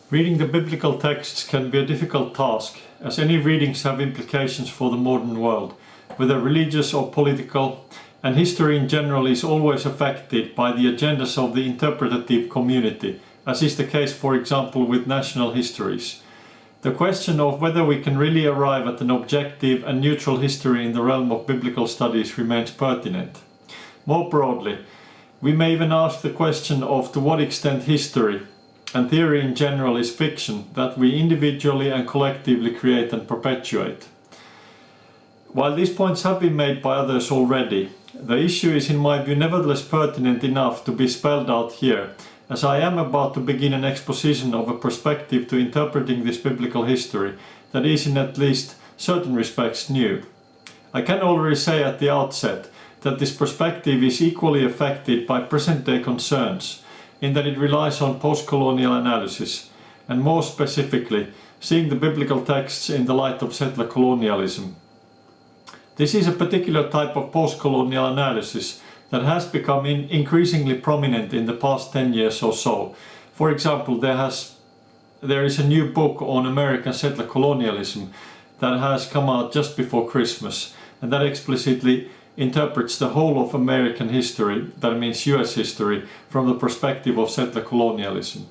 Reading the biblical texts can be a difficult task, as any readings have implications for the modern world, whether religious or political, and history in general is always affected by the agendas of the interpretative community, as is the case for example with national histories. The question of whether we can really arrive at an objective and neutral history in the realm of biblical studies remains pertinent. More broadly, we may even ask the question of to what extent history, and theory in general, is fiction that we individually and collectively create and perpetuate. While these points have been made by others already, the issue is in my view nevertheless pertinent enough to be spelled out here, as I am about to begin an exposition of a perspective to interpreting this biblical history that is in at least certain respects new. I can already say at the outset that this perspective is equally affected by present-day concerns, in that it relies on post-colonial analysis, and more specifically, seeing the biblical texts in the light of settler colonialism. This is a particular type of post-colonial analysis that has become increasingly prominent in the past 10 years or so. For example, there is a new book on American settler colonialism that has come out just before Christmas, and that explicitly interprets the whole of American history, that means US history, from the perspective of settler colonialism.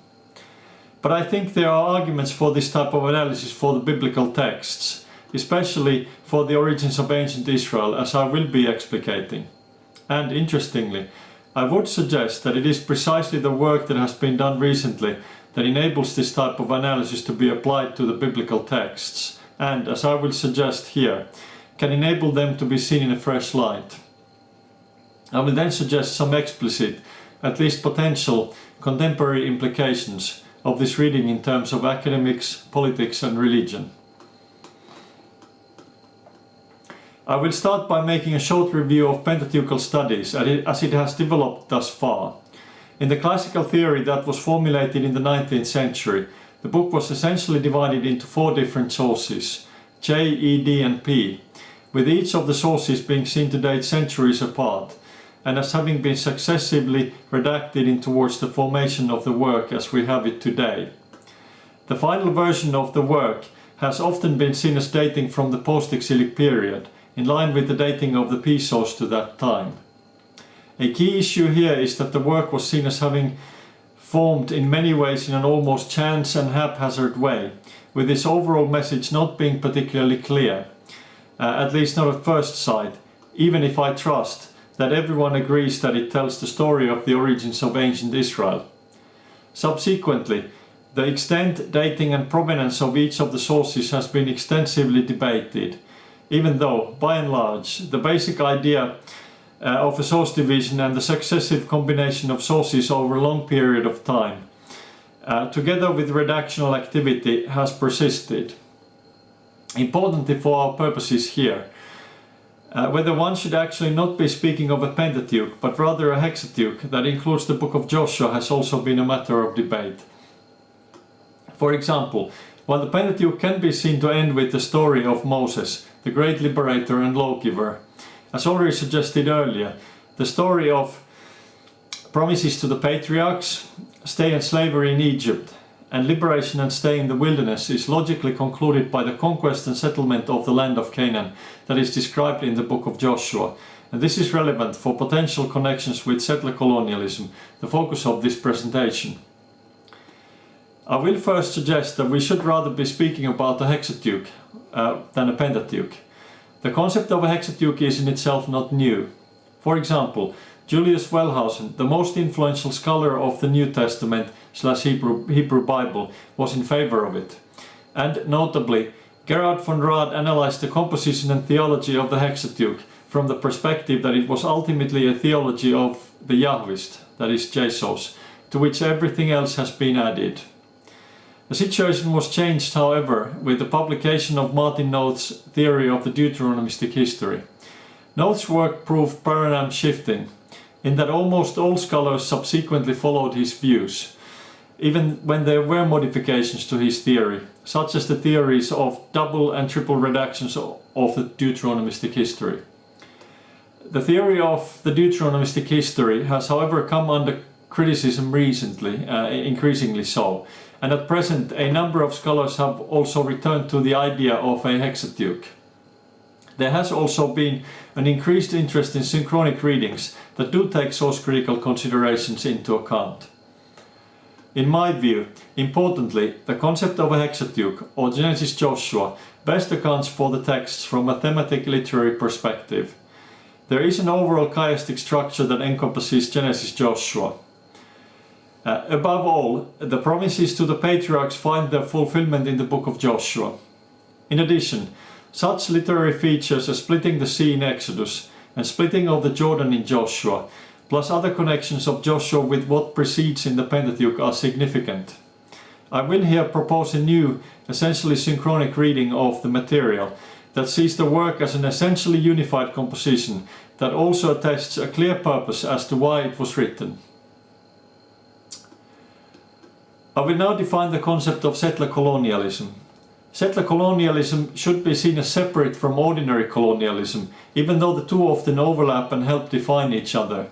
But I think there are arguments for this type of analysis for the biblical texts, especially for the origins of ancient Israel, as I will be explicating. And interestingly, I would suggest that it is precisely the work that has been done recently that enables this type of analysis to be applied to the biblical texts, and, as I will suggest here, can enable them to be seen in a fresh light. I will then suggest some explicit, at least potential, contemporary implications of this reading in terms of academics, politics and religion. I will start by making a short review of Pentateuchal studies as it has developed thus far. In the classical theory that was formulated in the 19th century, the book was essentially divided into 4 different sources, J, E, D and P, with each of the sources being seen to date centuries apart, and as having been successively redacted in towards the formation of the work as we have it today. The final version of the work has often been seen as dating from the post-exilic period, in line with the dating of the P source to that time. A key issue here is that the work was seen as having formed in many ways in an almost chance and haphazard way, with its overall message not being particularly clear. At least not at first sight, even if I trust that everyone agrees that it tells the story of the origins of ancient Israel. Subsequently, the extent, dating and provenance of each of the sources has been extensively debated, even though, by and large, the basic idea of a source division and the successive combination of sources over a long period of time, together with redactional activity, has persisted. Importantly for our purposes here, whether one should actually not be speaking of a Pentateuch, but rather a Hexateuch that includes the book of Joshua, has also been a matter of debate. For example, while the Pentateuch can be seen to end with the story of Moses, the great liberator and lawgiver, as already suggested earlier, the story of promises to the patriarchs, stay in slavery in Egypt, and liberation and stay in the wilderness is logically concluded by the conquest and settlement of the land of Canaan that is described in the book of Joshua, and this is relevant for potential connections with settler colonialism, the focus of this presentation. I will first suggest that we should rather be speaking about a Hexateuch than a Pentateuch. The concept of a Hexateuch is in itself not new. For example, Julius Wellhausen, the most influential scholar of the New Testament / Hebrew Bible, was in favor of it. And notably, Gerhard von Rad analyzed the composition and theology of the Hexateuch from the perspective that it was ultimately a theology of the Yahwist, that is Jesus, to which everything else has been added. The situation was changed, however, with the publication of Martin Noth's theory of the Deuteronomistic history. Noth's work proved paradigm shifting, in that almost all scholars subsequently followed his views, even when there were modifications to his theory, such as the theories of double and triple redactions of the Deuteronomistic history. The theory of the Deuteronomistic history has, however, come under criticism recently, increasingly so, and at present a number of scholars have also returned to the idea of a hexateuch. There has also been an increased interest in synchronic readings that do take source-critical considerations into account. In my view, importantly, the concept of a hexateuch, or Genesis Joshua, best accounts for the texts from a thematic literary perspective. There is an overall chiastic structure that encompasses Genesis Joshua. Above all, the promises to the patriarchs find their fulfillment in the book of Joshua. In addition, such literary features as splitting the sea in Exodus and splitting of the Jordan in Joshua, plus other connections of Joshua with what precedes in the Pentateuch are significant. I will here propose a new, essentially synchronic reading of the material that sees the work as an essentially unified composition that also attests a clear purpose as to why it was written. I will now define the concept of settler colonialism. Settler colonialism should be seen as separate from ordinary colonialism, even though the two often overlap and help define each other.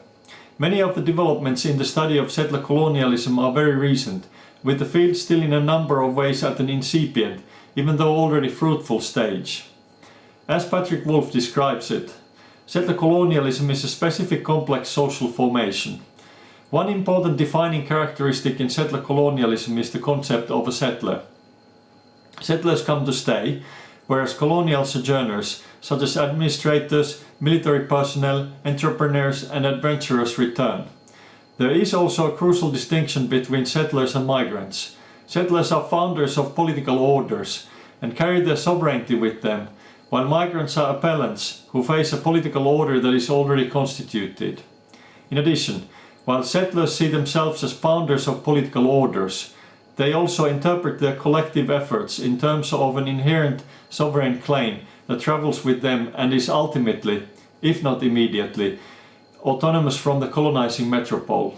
Many of the developments in the study of settler colonialism are very recent, with the field still in a number of ways at an incipient, even though already fruitful stage. As Patrick Wolf describes it, settler colonialism is a specific complex social formation. One important defining characteristic in settler colonialism is the concept of a settler. Settlers come to stay, whereas colonial sojourners, such as administrators, military personnel, entrepreneurs and adventurers return. There is also a crucial distinction between settlers and migrants. Settlers are founders of political orders and carry their sovereignty with them, while migrants are appellants who face a political order that is already constituted. In addition, while settlers see themselves as founders of political orders, they also interpret their collective efforts in terms of an inherent sovereign claim that travels with them and is ultimately, if not immediately, autonomous from the colonizing metropole.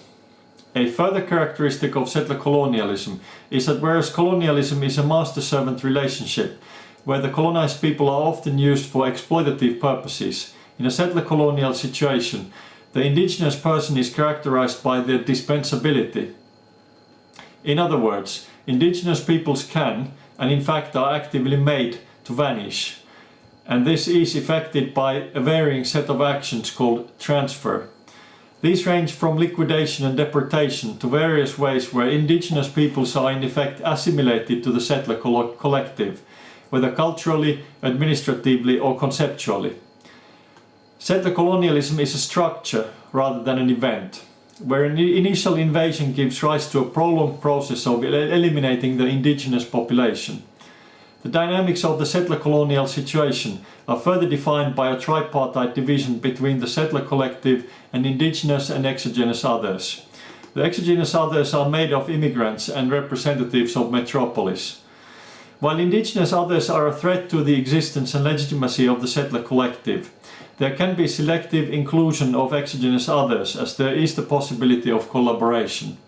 A further characteristic of settler colonialism is that whereas colonialism is a master-servant relationship, where the colonized people are often used for exploitative purposes, in a settler colonial situation, the indigenous person is characterized by their dispensability. In other words, indigenous peoples can, and in fact are actively made, to vanish. And this is effected by a varying set of actions called transfer. These range from liquidation and deportation to various ways where indigenous peoples are in effect assimilated to the settler collective, whether culturally, administratively or conceptually. Settler colonialism is a structure rather than an event, where an initial invasion gives rise to a prolonged process of eliminating the indigenous population. The dynamics of the settler colonial situation are further defined by a tripartite division between the settler collective and indigenous and exogenous others. The exogenous others are made of immigrants and representatives of metropolis. While indigenous others are a threat to the existence and legitimacy of the settler collective, there can be selective inclusion of exogenous others as there is the possibility of collaboration.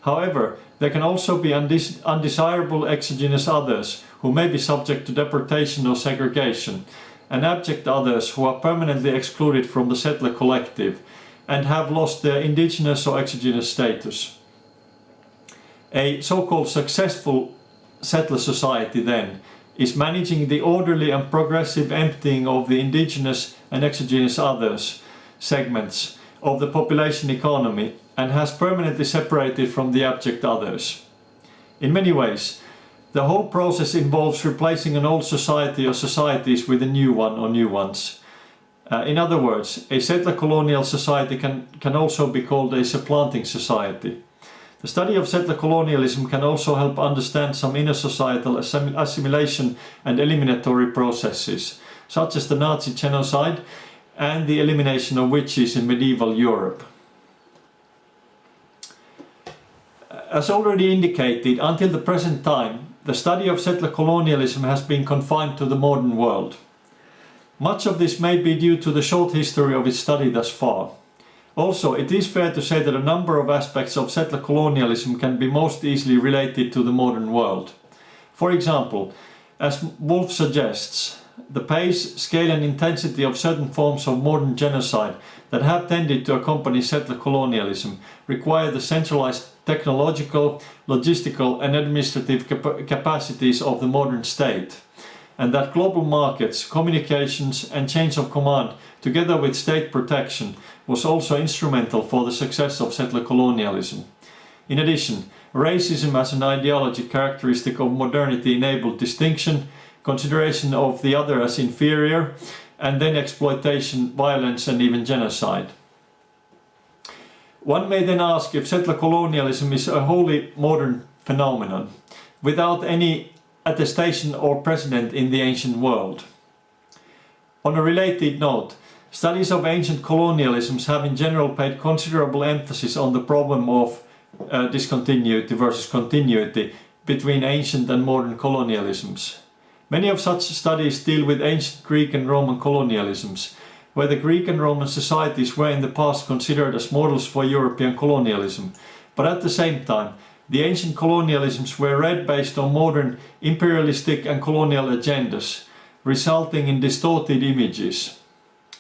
However, there can also be undesirable exogenous others who may be subject to deportation or segregation, and abject others who are permanently excluded from the settler collective and have lost their indigenous or exogenous status. A so-called successful settler society, then, is managing the orderly and progressive emptying of the indigenous and exogenous others segments of the population economy and has permanently separated from the abject others. In many ways, the whole process involves replacing an old society or societies with a new one or new ones. In other words, a settler colonial society can also be called a supplanting society. The study of settler colonialism can also help understand some inner societal assimilation and eliminatory processes, such as the Nazi genocide and the elimination of witches in medieval Europe. As already indicated, until the present time, the study of settler colonialism has been confined to the modern world. Much of this may be due to the short history of its study thus far. Also, it is fair to say that a number of aspects of settler colonialism can be most easily related to the modern world. For example, as Wolf suggests, the pace, scale and intensity of certain forms of modern genocide that have tended to accompany settler colonialism require the centralized technological, logistical and administrative capacities of the modern state, and that global markets, communications and change of command, together with state protection, was also instrumental for the success of settler colonialism. In addition, racism as an ideology characteristic of modernity enabled distinction, consideration of the other as inferior, and then exploitation, violence and even genocide. One may then ask if settler colonialism is a wholly modern phenomenon, without any attestation or precedent in the ancient world. On a related note, studies of ancient colonialisms have in general paid considerable emphasis on the problem of discontinuity versus continuity between ancient and modern colonialisms. Many of such studies deal with ancient Greek and Roman colonialisms, where the Greek and Roman societies were in the past considered as models for European colonialism, but at the same time, the ancient colonialisms were read based on modern imperialistic and colonial agendas, resulting in distorted images.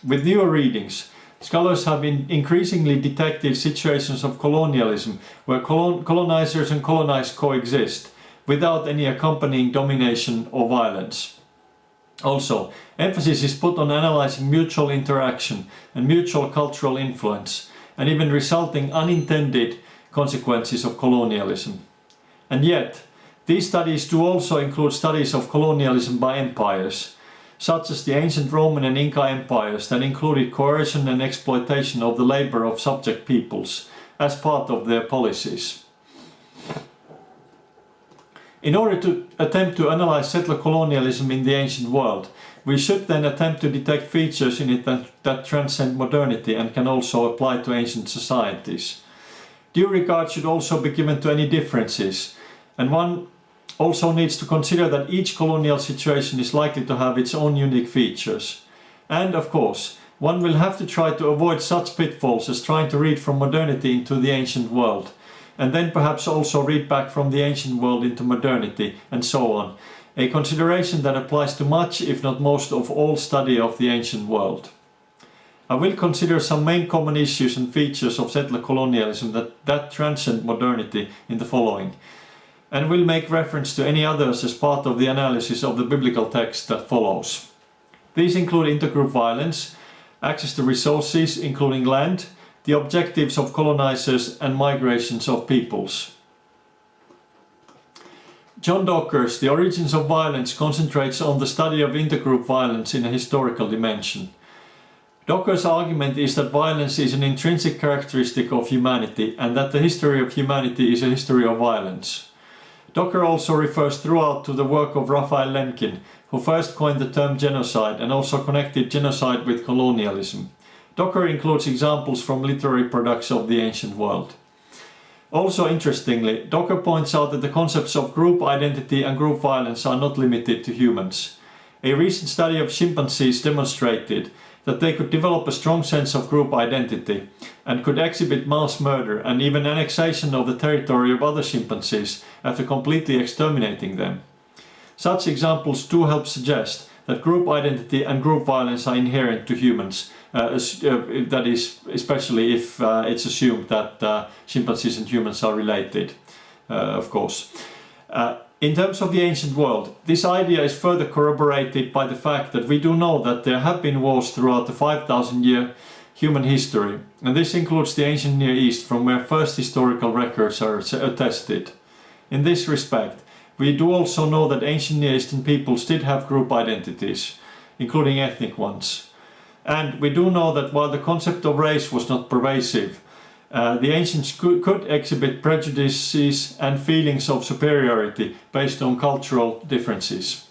With newer readings, scholars have increasingly detected situations of colonialism where colonizers and colonized coexist, without any accompanying domination or violence. Also, emphasis is put on analyzing mutual interaction and mutual cultural influence, and even resulting unintended consequences of colonialism. And yet, these studies do also include studies of colonialism by empires, such as the ancient Roman and Inca empires that included coercion and exploitation of the labor of subject peoples as part of their policies. In order to attempt to analyze settler colonialism in the ancient world, we should then attempt to detect features in it that transcend modernity and can also apply to ancient societies. Due regard should also be given to any differences, and one also needs to consider that each colonial situation is likely to have its own unique features. And of course, one will have to try to avoid such pitfalls as trying to read from modernity into the ancient world, and then perhaps also read back from the ancient world into modernity, and so on, a consideration that applies to much, if not most, of all study of the ancient world. I will consider some main common issues and features of settler colonialism that transcend modernity in the following, and will make reference to any others as part of the analysis of the biblical text that follows. These include intergroup violence, access to resources, including land, the objectives of colonizers and migrations of peoples. John Docker's The Origins of Violence concentrates on the study of intergroup violence in a historical dimension. Docker's argument is that violence is an intrinsic characteristic of humanity and that the history of humanity is a history of violence. Docker also refers throughout to the work of Raphael Lemkin, who first coined the term genocide and also connected genocide with colonialism. Docker includes examples from literary products of the ancient world. Also interestingly, Docker points out that the concepts of group identity and group violence are not limited to humans. A recent study of chimpanzees demonstrated that they could develop a strong sense of group identity and could exhibit mass murder and even annexation of the territory of other chimpanzees after completely exterminating them. Such examples do help suggest that group identity and group violence are inherent to humans, that is, especially if it's assumed that chimpanzees and humans are related, of course. In terms of the ancient world, this idea is further corroborated by the fact that we do know that there have been wars throughout the 5,000-year human history, and this includes the ancient Near East, from where first historical records are attested. In this respect, we do also know that ancient Near Eastern peoples did have group identities, including ethnic ones. And we do know that while the concept of race was not pervasive, the ancients could exhibit prejudices and feelings of superiority based on cultural differences.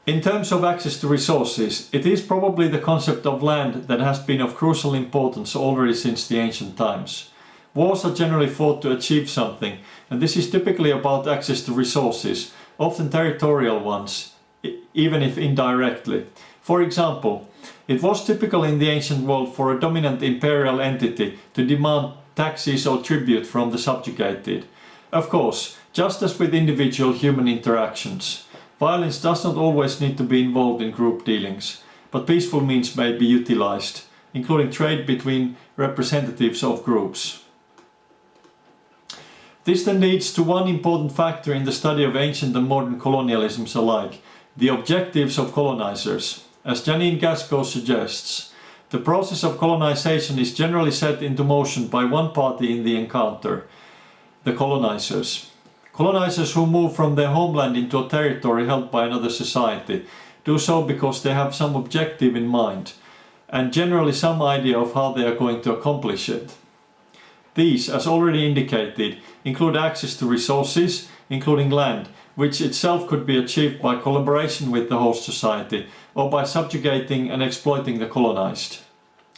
In terms of access to resources, it is probably the concept of land that has been of crucial importance already since the ancient times. Wars are generally fought to achieve something, and this is typically about access to resources, often territorial ones, even if indirectly. For example, it was typical in the ancient world for a dominant imperial entity to demand taxes or tribute from the subjugated. Of course, just as with individual human interactions, Violence does not always need to be involved in group dealings, but peaceful means may be utilized, including trade between representatives of groups. This then leads to one important factor in the study of ancient and modern colonialisms alike, the objectives of colonizers. As Janine Gasco suggests, the process of colonization is generally set into motion by one party in the encounter, the colonizers. Colonizers who move from their homeland into a territory held by another society do so because they have some objective in mind, and generally some idea of how they are going to accomplish it. These, as already indicated, include access to resources, including land, which itself could be achieved by collaboration with the host society or by subjugating and exploiting the colonized.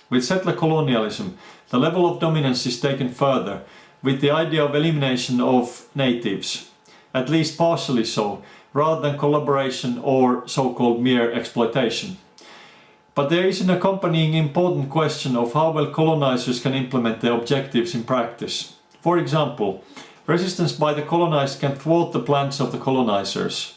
With settler colonialism, the level of dominance is taken further, with the idea of elimination of natives, at least partially so, rather than collaboration or so-called mere exploitation. But there is an accompanying important question of how well colonizers can implement their objectives in practice. For example, resistance by the colonized can thwart the plans of the colonizers.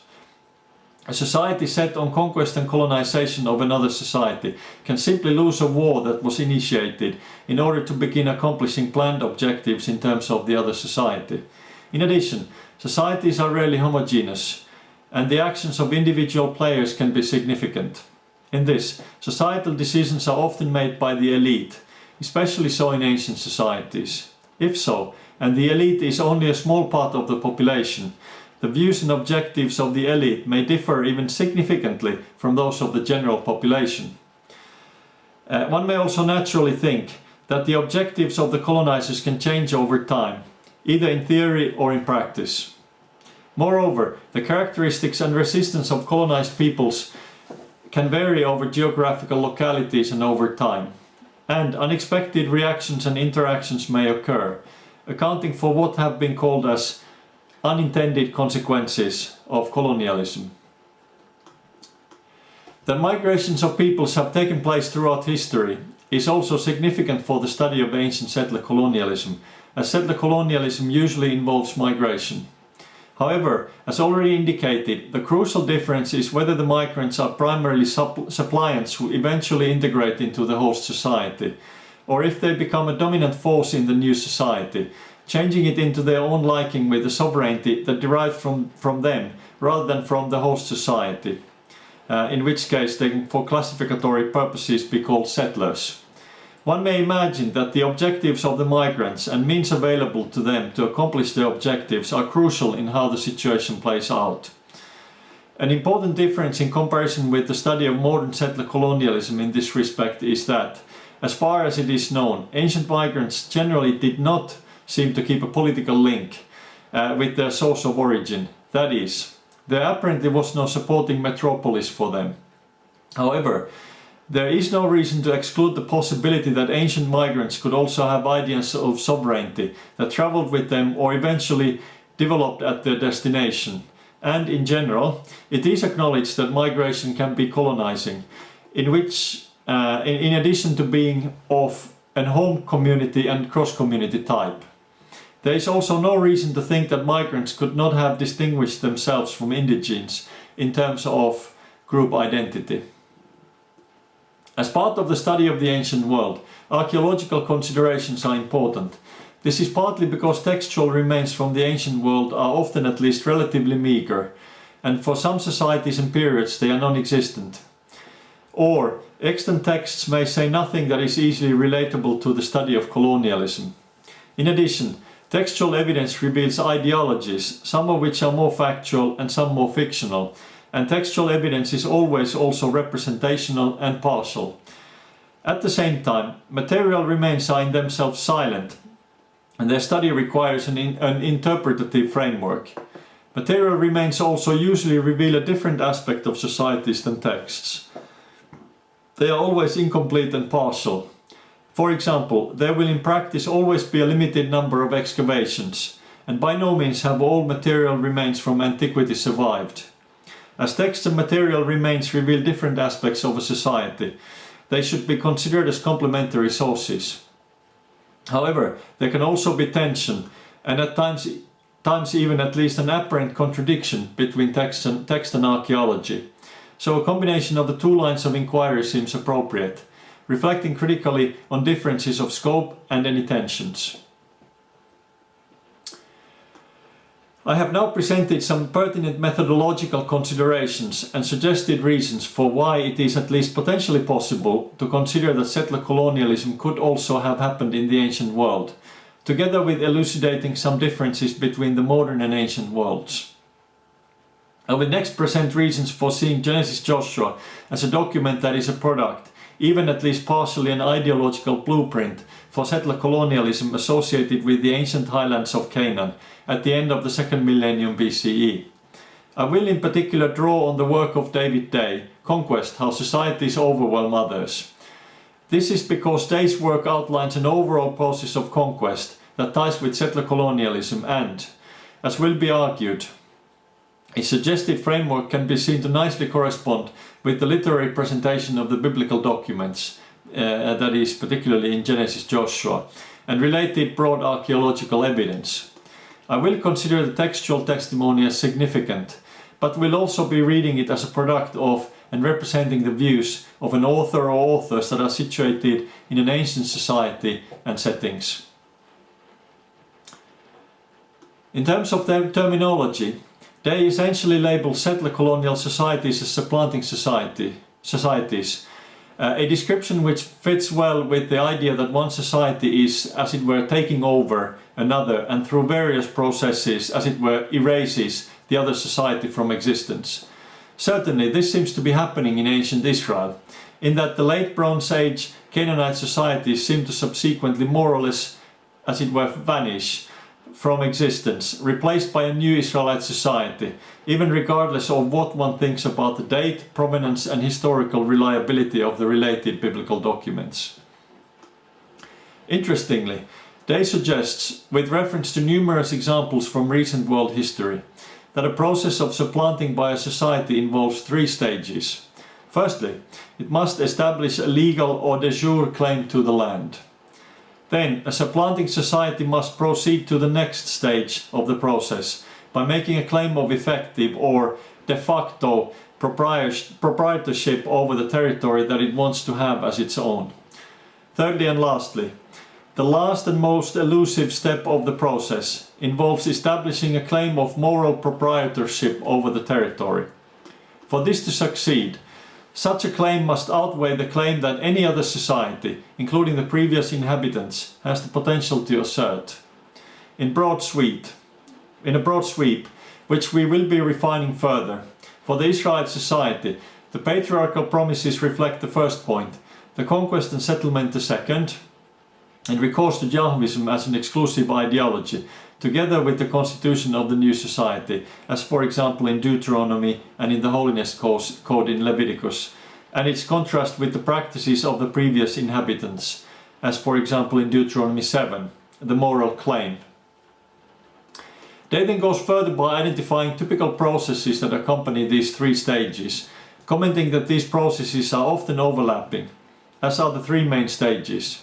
A society set on conquest and colonization of another society can simply lose a war that was initiated in order to begin accomplishing planned objectives in terms of the other society. In addition, societies are rarely homogeneous, and the actions of individual players can be significant. In this, societal decisions are often made by the elite, especially so in ancient societies. If so, and the elite is only a small part of the population, the views and objectives of the elite may differ even significantly from those of the general population. One may also naturally think that the objectives of the colonizers can change over time, either in theory or in practice. Moreover, the characteristics and resistance of colonized peoples can vary over geographical localities and over time, and unexpected reactions and interactions may occur, accounting for what have been called as unintended consequences of colonialism. That migrations of peoples have taken place throughout history is also significant for the study of ancient settler colonialism, as settler colonialism usually involves migration. However, as already indicated, the crucial difference is whether the migrants are primarily suppliants who eventually integrate into the host society, or if they become a dominant force in the new society, changing it into their own liking with the sovereignty that derives from them rather than from the host society, in which case they can for classificatory purposes be called settlers. One may imagine that the objectives of the migrants and means available to them to accomplish their objectives are crucial in how the situation plays out. An important difference in comparison with the study of modern settler colonialism in this respect is that, as far as it is known, ancient migrants generally did not seem to keep a political link with their source of origin. That is, there apparently was no supporting metropolis for them. However, there is no reason to exclude the possibility that ancient migrants could also have ideas of sovereignty that traveled with them or eventually developed at their destination. And in general, it is acknowledged that migration can be colonizing, in which, in addition to being of an home community and cross-community type. There is also no reason to think that migrants could not have distinguished themselves from indigenes in terms of group identity. As part of the study of the ancient world, archaeological considerations are important. This is partly because textual remains from the ancient world are often at least relatively meager, and for some societies and periods they are non-existent. Or, extant texts may say nothing that is easily relatable to the study of colonialism. In addition, textual evidence reveals ideologies, some of which are more factual and some more fictional, and textual evidence is always also representational and partial. At the same time, material remains are in themselves silent, and their study requires an interpretative framework. Material remains also usually reveal a different aspect of societies than texts. They are always incomplete and partial. For example, there will in practice always be a limited number of excavations, and by no means have all material remains from antiquity survived. As text and material remains reveal different aspects of a society, they should be considered as complementary sources. However, there can also be tension, and at times times even at least an apparent contradiction between text and archaeology. So a combination of the two lines of inquiry seems appropriate, reflecting critically on differences of scope and any tensions. I have now presented some pertinent methodological considerations and suggested reasons for why it is at least potentially possible to consider that settler colonialism could also have happened in the ancient world, together with elucidating some differences between the modern and ancient worlds. I will next present reasons for seeing Genesis Joshua as a document that is a product, even at least partially an ideological blueprint, for settler colonialism associated with the ancient highlands of Canaan at the end of the 2nd millennium BCE. I will in particular draw on the work of David Day, Conquest: How Societies Overwhelm Others. This is because Day's work outlines an overall process of conquest that ties with settler colonialism and, as will be argued, his suggested framework can be seen to nicely correspond with the literary presentation of the biblical documents, that is particularly in Genesis Joshua, and related broad archaeological evidence. I will consider the textual testimony as significant, but will also be reading it as a product of and representing the views of an author or authors that are situated in an ancient society and settings. In terms of their terminology, they essentially label settler colonial societies as supplanting societies, a description which fits well with the idea that one society is, as it were, taking over another and through various processes, as it were, erases the other society from existence. Certainly this seems to be happening in ancient Israel, in that the late Bronze Age Canaanite societies seem to subsequently more or less, as it were, vanish from existence, replaced by a new Israelite society, even regardless of what one thinks about the date, provenance and historical reliability of the related biblical documents. Interestingly, Day suggests, with reference to numerous examples from recent world history, that a process of supplanting by a society involves three stages. Firstly, it must establish a legal or de jure claim to the land. Then, a supplanting society must proceed to the next stage of the process by making a claim of effective or de facto proprietorship over the territory that it wants to have as its own. Thirdly and lastly, the last and most elusive step of the process involves establishing a claim of moral proprietorship over the territory. For this to succeed, such a claim must outweigh the claim that any other society, including the previous inhabitants, has the potential to assert. In a broad sweep, which we will be refining further, for the Israelite society, the patriarchal promises reflect the first point, the conquest and settlement the second, and recourse to Yahwism as an exclusive ideology, together with the constitution of the new society, as for example in Deuteronomy and in the Holiness Code in Leviticus, and its contrast with the practices of the previous inhabitants, as for example in Deuteronomy 7, the moral claim. Day then goes further by identifying typical processes that accompany these three stages, commenting that these processes are often overlapping, as are the three main stages.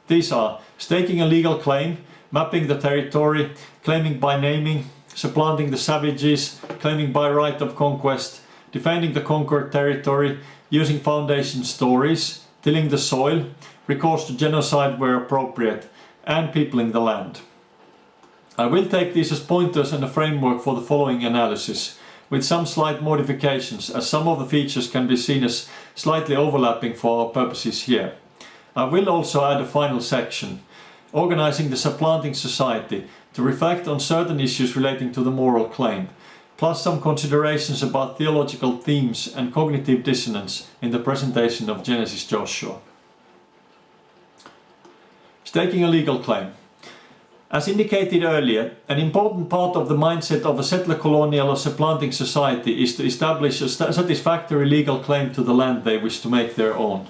These are staking a legal claim, mapping the territory, claiming by naming, supplanting the savages, claiming by right of conquest, defending the conquered territory, using foundation stories, tilling the soil, recourse to genocide where appropriate, and peopling the land. I will take these as pointers and a framework for the following analysis, with some slight modifications, as some of the features can be seen as slightly overlapping for our purposes here. I will also add a final section, organizing the supplanting society, to reflect on certain issues relating to the moral claim, plus some considerations about theological themes and cognitive dissonance in the presentation of Genesis Joshua. Staking a legal claim. As indicated earlier, an important part of the mindset of a settler colonial or supplanting society is to establish a satisfactory legal claim to the land they wish to make their own.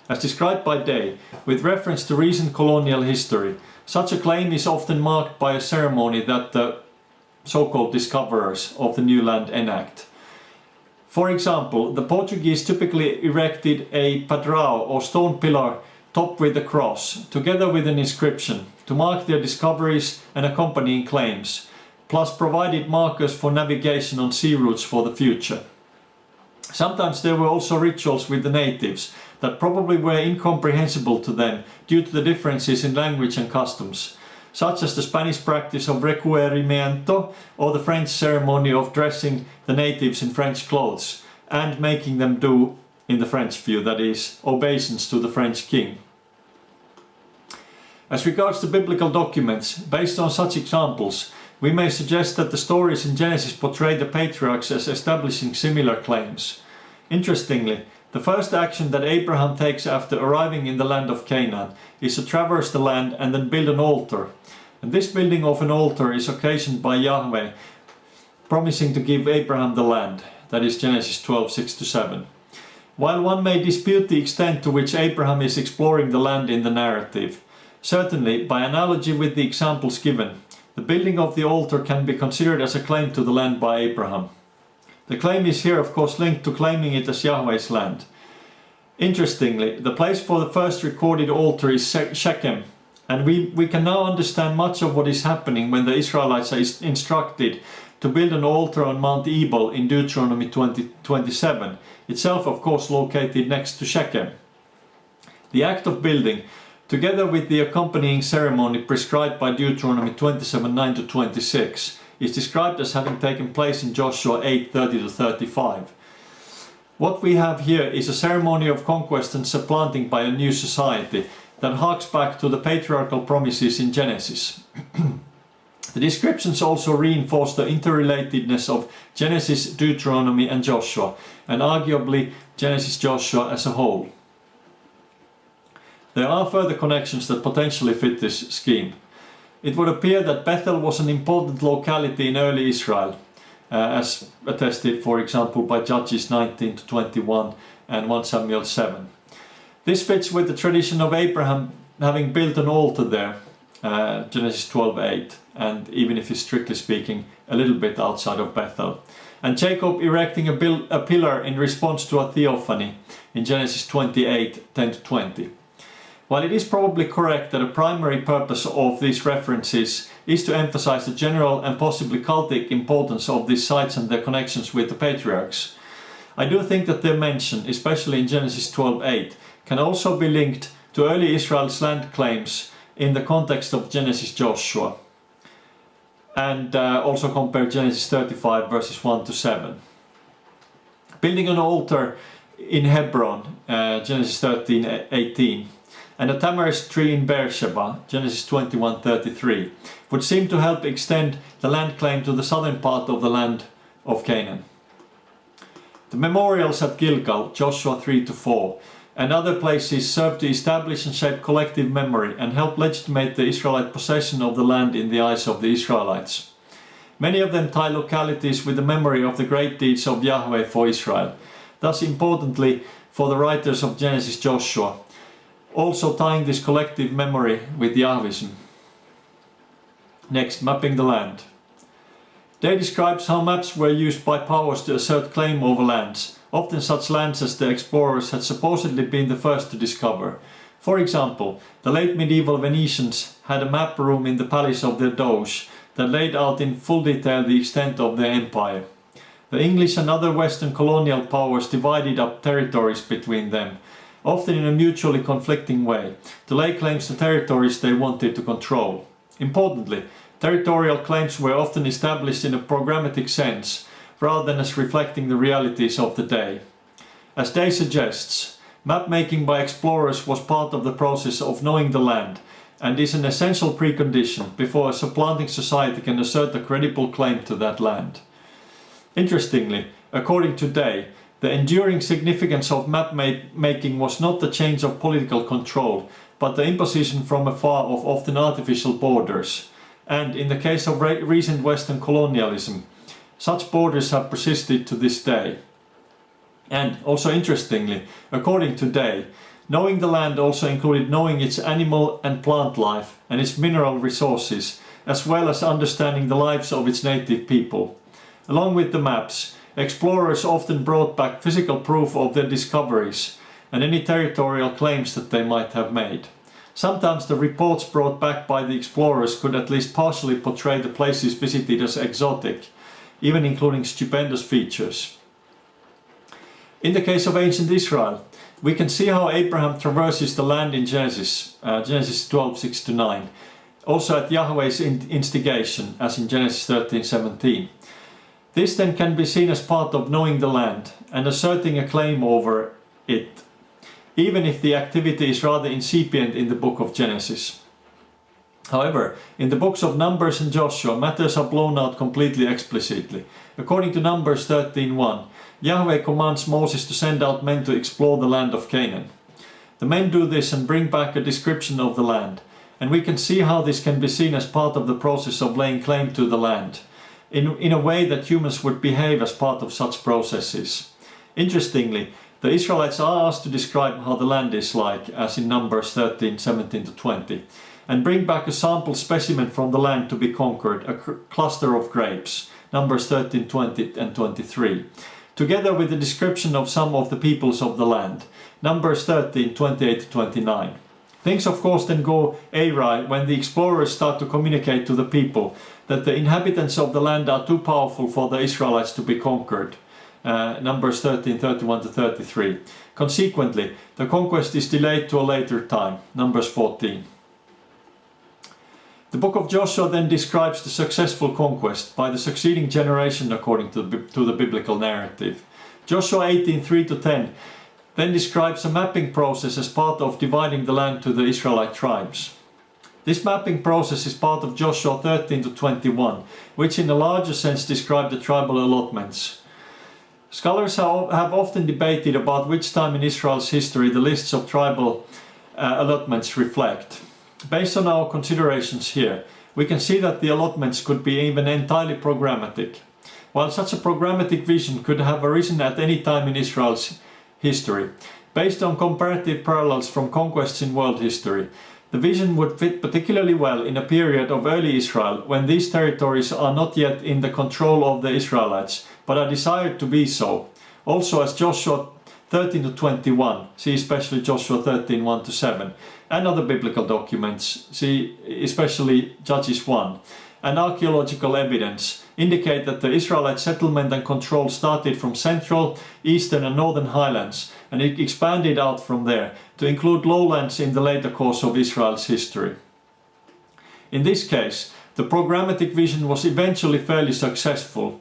As described by Day, with reference to recent colonial history, such a claim is often marked by a ceremony that the so-called discoverers of the new land enact. For example, the Portuguese typically erected a padrao or stone pillar topped with a cross, together with an inscription, to mark their discoveries and accompanying claims, plus provided markers for navigation on sea routes for the future. Sometimes there were also rituals with the natives that probably were incomprehensible to them due to the differences in language and customs, such as the Spanish practice of recuerimiento or the French ceremony of dressing the natives in French clothes and making them do, in the French view that is, obeisance to the French king. As regards to biblical documents, based on such examples, we may suggest that the stories in Genesis portray the patriarchs as establishing similar claims. Interestingly, the first action that Abraham takes after arriving in the land of Canaan is to traverse the land and then build an altar. And this building of an altar is occasioned by Yahweh promising to give Abraham the land, that is Genesis 12:6-7. While one may dispute the extent to which Abraham is exploring the land in the narrative, certainly by analogy with the examples given, the building of the altar can be considered as a claim to the land by Abraham. The claim is here of course linked to claiming it as Yahweh's land. Interestingly, the place for the first recorded altar is Shechem, and we can now understand much of what is happening when the Israelites are instructed to build an altar on Mount Ebal in Deuteronomy 20:27, itself of course located next to Shechem. The act of building, together with the accompanying ceremony prescribed by Deuteronomy 27:9-26, is described as having taken place in Joshua 8:30-35. What we have here is a ceremony of conquest and supplanting by a new society that harks back to the patriarchal promises in Genesis. The descriptions also reinforce the interrelatedness of Genesis, Deuteronomy and Joshua, and arguably Genesis-Joshua as a whole. There are further connections that potentially fit this scheme. It would appear that Bethel was an important locality in early Israel, as attested for example by Judges 19-21 and 1 Samuel 7. This fits with the tradition of Abraham having built an altar there, Genesis 12:8, and even if it's strictly speaking a little bit outside of Bethel, and Jacob erecting a pillar in response to a theophany in Genesis 28:10-20. While it is probably correct that a primary purpose of these references is to emphasize the general and possibly cultic importance of these sites and their connections with the patriarchs, I do think that their mention, especially in Genesis 12:8, can also be linked to early Israel's land claims in the context of Genesis-Joshua, and also compare Genesis 35 verses 1-7. Building an altar in Hebron, Genesis 13:18, and a tamarisk tree in Beersheba, Genesis 21:33, would seem to help extend the land claim to the southern part of the land of Canaan. The memorials at Gilgal, Joshua 3-4, and other places serve to establish and shape collective memory and help legitimate the Israelite possession of the land in the eyes of the Israelites. Many of them tie localities with the memory of the great deeds of Yahweh for Israel, thus importantly for the writers of Genesis-Joshua, also tying this collective memory with Yahwism. Next, mapping the land. Day describes how maps were used by powers to assert claim over lands, often such lands as the explorers had supposedly been the first to discover. For example, the late medieval Venetians had a map room in the palace of their Doge that laid out in full detail the extent of their empire. The English and other Western colonial powers divided up territories between them, often in a mutually conflicting way, to lay claims to territories they wanted to control. Importantly, territorial claims were often established in a programmatic sense, rather than as reflecting the realities of the day. As Day suggests, map-making by explorers was part of the process of knowing the land, and is an essential precondition before a supplanting society can assert a credible claim to that land. Interestingly, according to Day, the enduring significance of map-making was not the change of political control, but the imposition from afar of often artificial borders. And in the case of recent Western colonialism, such borders have persisted to this day. And also interestingly, according to Day, knowing the land also included knowing its animal and plant life and its mineral resources, as well as understanding the lives of its native people. Along with the maps, explorers often brought back physical proof of their discoveries and any territorial claims that they might have made. Sometimes the reports brought back by the explorers could at least partially portray the places visited as exotic, even including stupendous features. In the case of ancient Israel, we can see how Abraham traverses the land in Genesis 12:6-9, also at Yahweh's instigation, as in Genesis 13:17. This then can be seen as part of knowing the land and asserting a claim over it, even if the activity is rather incipient in the book of Genesis. However, in the books of Numbers and Joshua, matters are blown out completely explicitly. According to Numbers 13:1, Yahweh commands Moses to send out men to explore the land of Canaan. The men do this and bring back a description of the land, and we can see how this can be seen as part of the process of laying claim to the land, in a way that humans would behave as part of such processes. Interestingly, the Israelites are asked to describe how the land is like, as in Numbers 13:17-20, and bring back a sample specimen from the land to be conquered, a cluster of grapes, Numbers 13:20 and 23, together with a description of some of the peoples of the land, Numbers 13:28-29. Things of course then go awry when the explorers start to communicate to the people that the inhabitants of the land are too powerful for the Israelites to be conquered. Numbers 13:31-33. Consequently, the conquest is delayed to a later time, Numbers 14. The book of Joshua then describes the successful conquest by the succeeding generation according to the biblical narrative. Joshua 18:3-10 then describes a mapping process as part of dividing the land to the Israelite tribes. This mapping process is part of Joshua 13-21, which in a larger sense describe the tribal allotments. Scholars have often debated about which time in Israel's history the lists of tribal allotments reflect. Based on our considerations here, we can see that the allotments could be even entirely programmatic. While such a programmatic vision could have arisen at any time in Israel's history, based on comparative parallels from conquests in world history, the vision would fit particularly well in a period of early Israel when these territories are not yet in the control of the Israelites, but are desired to be so. Also, as Joshua 13-21, see especially Joshua 13:1-7, and other biblical documents, see especially Judges 1, and archaeological evidence indicate that the Israelite settlement and control started from central, eastern and northern highlands, and it expanded out from there to include lowlands in the later course of Israel's history. In this case, the programmatic vision was eventually fairly successful,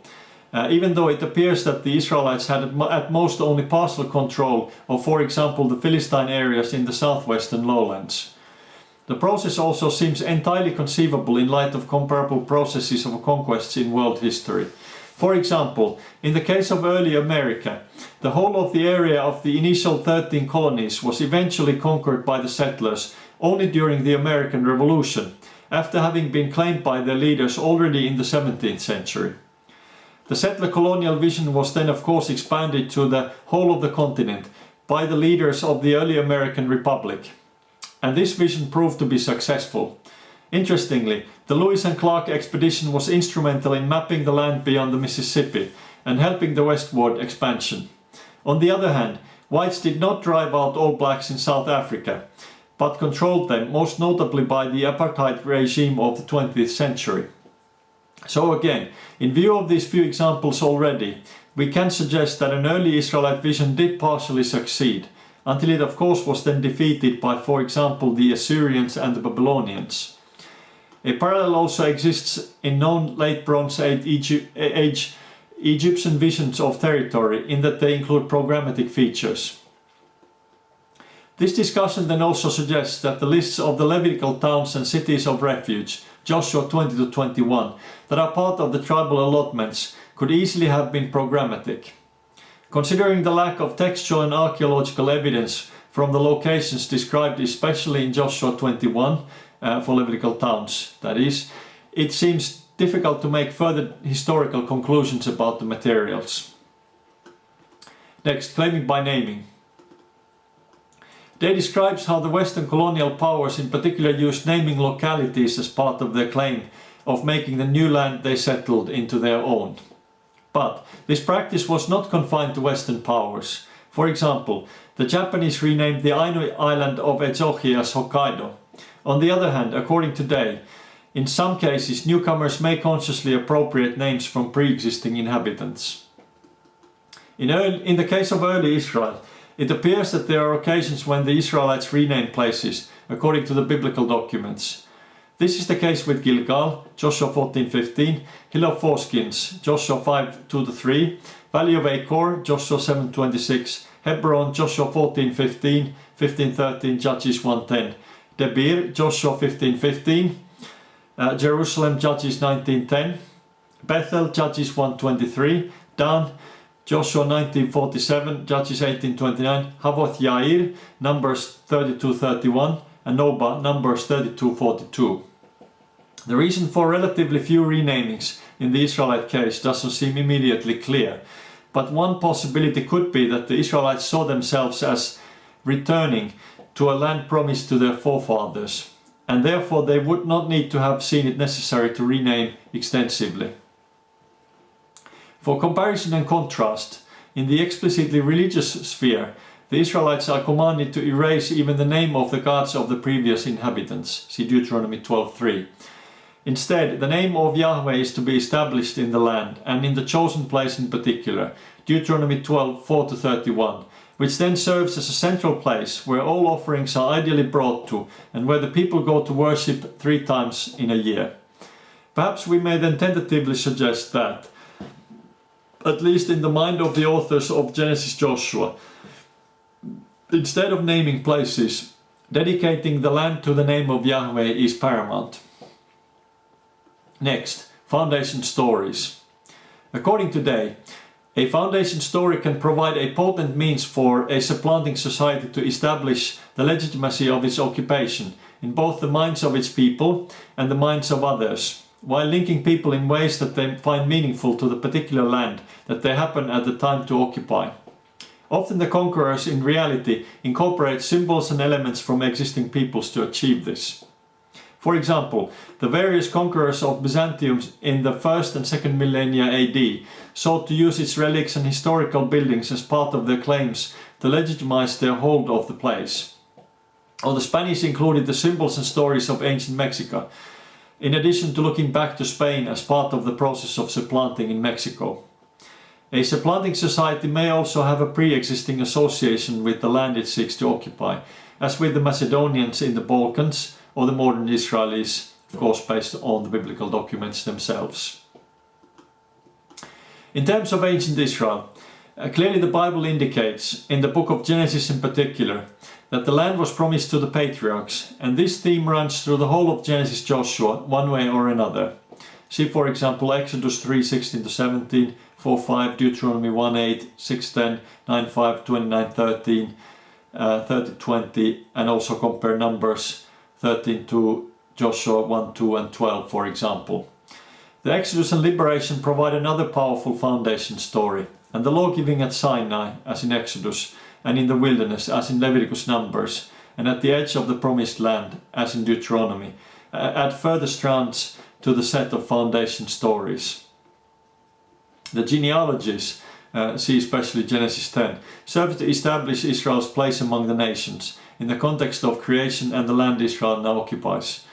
even though it appears that the Israelites had at most only partial control of, for example, the Philistine areas in the southwestern lowlands. The process also seems entirely conceivable in light of comparable processes of conquests in world history. For example, in the case of early America, the whole of the area of the initial 13 colonies was eventually conquered by the settlers only during the American Revolution, after having been claimed by their leaders already in the 17th century. The settler colonial vision was then of course expanded to the whole of the continent by the leaders of the early American Republic, and this vision proved to be successful. Interestingly, the Lewis and Clark expedition was instrumental in mapping the land beyond the Mississippi and helping the westward expansion. On the other hand, whites did not drive out all blacks in South Africa, but controlled them, most notably by the apartheid regime of the 20th century. So again, in view of these few examples already, we can suggest that an early Israelite vision did partially succeed, until it of course was then defeated by, for example, the Assyrians and the Babylonians. A parallel also exists in known late Bronze Age Egyptian visions of territory, in that they include programmatic features. This discussion then also suggests that the lists of the Levitical towns and cities of refuge, Joshua 20-21, that are part of the tribal allotments could easily have been programmatic. Considering the lack of textual and archaeological evidence from the locations described especially in Joshua 21, for Levitical towns that is, it seems difficult to make further historical conclusions about the materials. Next, claiming by naming. Day describes how the Western colonial powers in particular used naming localities as part of their claim of making the new land they settled into their own. But this practice was not confined to Western powers. For example, the Japanese renamed the Ainu island of Ezohi as Hokkaido, On the other hand, according to Day, in some cases newcomers may consciously appropriate names from pre-existing inhabitants. In the case of early Israel, it appears that there are occasions when the Israelites rename places according to the biblical documents. This is the case with Gilgal, Joshua 14:15, Hill of Foreskins, Joshua 5:2-3, Valley of Achor, Joshua 7:26, Hebron, Joshua 14:15, 15:13, Judges 1:10, Debir, Joshua 15:15, Jerusalem, Judges 19:10, Bethel, Judges 1:23, Dan, Joshua 19:47, Judges 18:29, Havoth Yair, Numbers 32:31, and Noba, Numbers 32:42. The reason for relatively few renamings in the Israelite case doesn't seem immediately clear, but one possibility could be that the Israelites saw themselves as returning to a land promised to their forefathers, and therefore they would not need to have seen it necessary to rename extensively. For comparison and contrast, in the explicitly religious sphere, the Israelites are commanded to erase even the name of the gods of the previous inhabitants. See Deuteronomy 12:3. Instead, the name of Yahweh is to be established in the land, and in the chosen place in particular, Deuteronomy 12:4-31, which then serves as a central place where all offerings are ideally brought to, and where the people go to worship 3 times in a year. Perhaps we may then tentatively suggest that, at least in the mind of the authors of Genesis Joshua, instead of naming places, dedicating the land to the name of Yahweh is paramount. Next, foundation stories. According to Day, a foundation story can provide a potent means for a supplanting society to establish the legitimacy of its occupation in both the minds of its people and the minds of others, while linking people in ways that they find meaningful to the particular land that they happen at the time to occupy. Often the conquerors in reality incorporate symbols and elements from existing peoples to achieve this. For example, the various conquerors of Byzantium in the 1st and 2nd millennia AD sought to use its relics and historical buildings as part of their claims to legitimize their hold of the place. Or the Spanish included the symbols and stories of ancient Mexico, in addition to looking back to Spain as part of the process of supplanting in Mexico. A supplanting society may also have a pre-existing association with the land it seeks to occupy, as with the Macedonians in the Balkans, or the modern Israelis, of course based on the biblical documents themselves. In terms of ancient Israel, clearly the Bible indicates, in the book of Genesis in particular, that the land was promised to the patriarchs, and this theme runs through the whole of Genesis Joshua one way or another. See for example Exodus 3:16-17, 4:5, Deuteronomy 1:8, 6:10, 9:5, 29:13, 30:20, and also compare Numbers 13 to Joshua 1, 2 and 12 for example. The Exodus and liberation provide another powerful foundation story, and the law giving at Sinai as in Exodus, and in the wilderness as in Leviticus Numbers, and at the edge of the promised land as in Deuteronomy, add further strands to the set of foundation stories. The genealogies, see especially Genesis 10, serve to establish Israel's place among the nations, in the context of creation and the land Israel now occupies.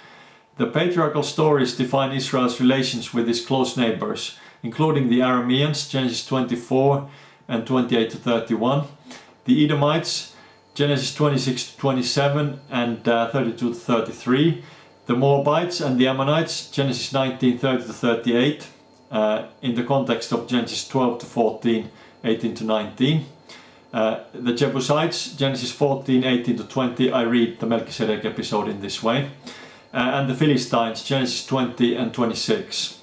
The patriarchal stories define Israel's relations with its close neighbors, including the Arameans, Genesis 24 and 28-31, the Edomites, Genesis 26-27 and 32-33, the Moabites and the Ammonites, Genesis 19:30-38, in the context of Genesis 12-14, 18-19. The Jebusites, Genesis 14, 18-20, I read the Melchizedek episode in this way, and the Philistines, Genesis 20 and 26.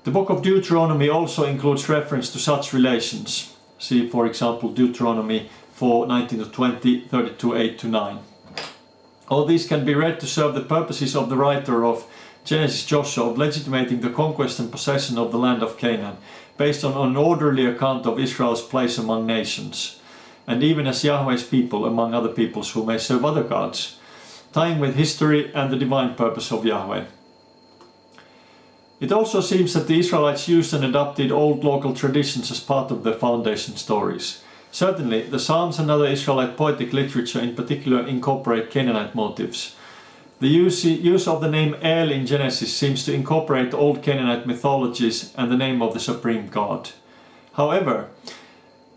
The book of Deuteronomy also includes reference to such relations. See for example Deuteronomy 4, 19-20, 32, 8-9. All these can be read to serve the purposes of the writer of Genesis Joshua of legitimating the conquest and possession of the land of Canaan, based on an orderly account of Israel's place among nations, and even as Yahweh's people among other peoples who may serve other gods, tying with history and the divine purpose of Yahweh. It also seems that the Israelites used and adopted old local traditions as part of their foundation stories. Certainly, the Psalms and other Israelite poetic literature in particular incorporate Canaanite motifs. The use of the name El in Genesis seems to incorporate old Canaanite mythologies and the name of the supreme god. However,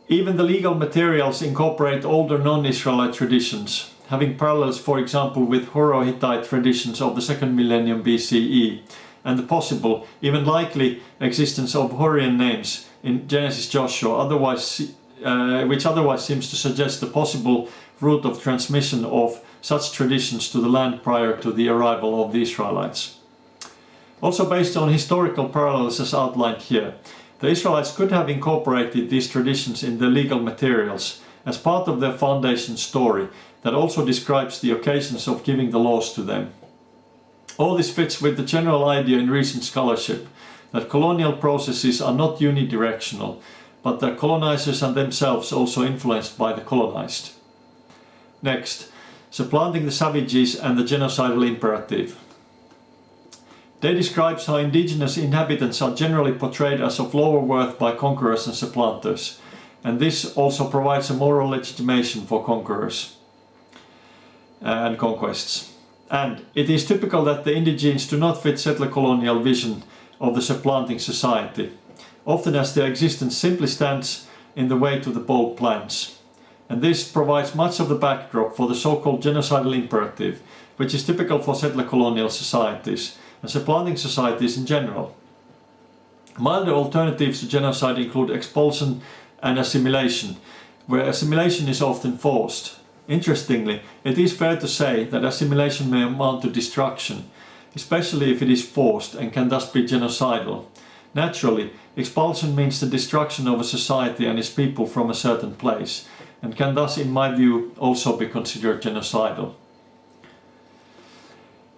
even the legal materials incorporate older non-Israelite traditions, having parallels, for example, with Hurro-Hittite traditions of the 2nd millennium BCE, and the possible, even likely, existence of Hurrian names in Genesis Joshua, which otherwise seems to suggest the possible route of transmission of such traditions to the land prior to the arrival of the Israelites. Also based on historical parallels as outlined here, the Israelites could have incorporated these traditions in their legal materials as part of their foundation story that also describes the occasions of giving the laws to them. All this fits with the general idea in recent scholarship that colonial processes are not unidirectional, but that colonizers are themselves also influenced by the colonized. Next, supplanting the savages and the genocidal imperative. Day describes how indigenous inhabitants are generally portrayed as of lower worth by conquerors and supplanters, and this also provides a moral legitimation for conquerors and conquests. And it is typical that the indigenes do not fit settler colonial vision of the supplanting society, often as their existence simply stands in the way to the bold plans. And this provides much of the backdrop for the so-called genocidal imperative, which is typical for settler colonial societies and supplanting societies in general. Milder alternatives to genocide include expulsion and assimilation, where assimilation is often forced. Interestingly, it is fair to say that assimilation may amount to destruction, especially if it is forced and can thus be genocidal. Naturally, expulsion means the destruction of a society and its people from a certain place, and can thus, in my view, also be considered genocidal.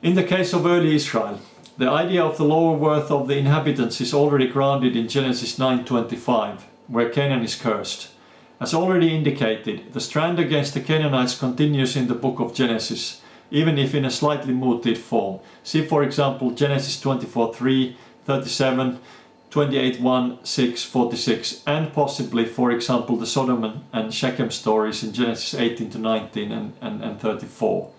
In the case of early Israel, the idea of the lower worth of the inhabitants is already grounded in Genesis 9:25, where Canaan is cursed. As already indicated, the strand against the Canaanites continues in the book of Genesis, even if in a slightly muted form. See for example Genesis 24:3, 37, 28:1, 6, 46, and possibly for example the Sodom and Shechem stories in Genesis 18-19 and 34.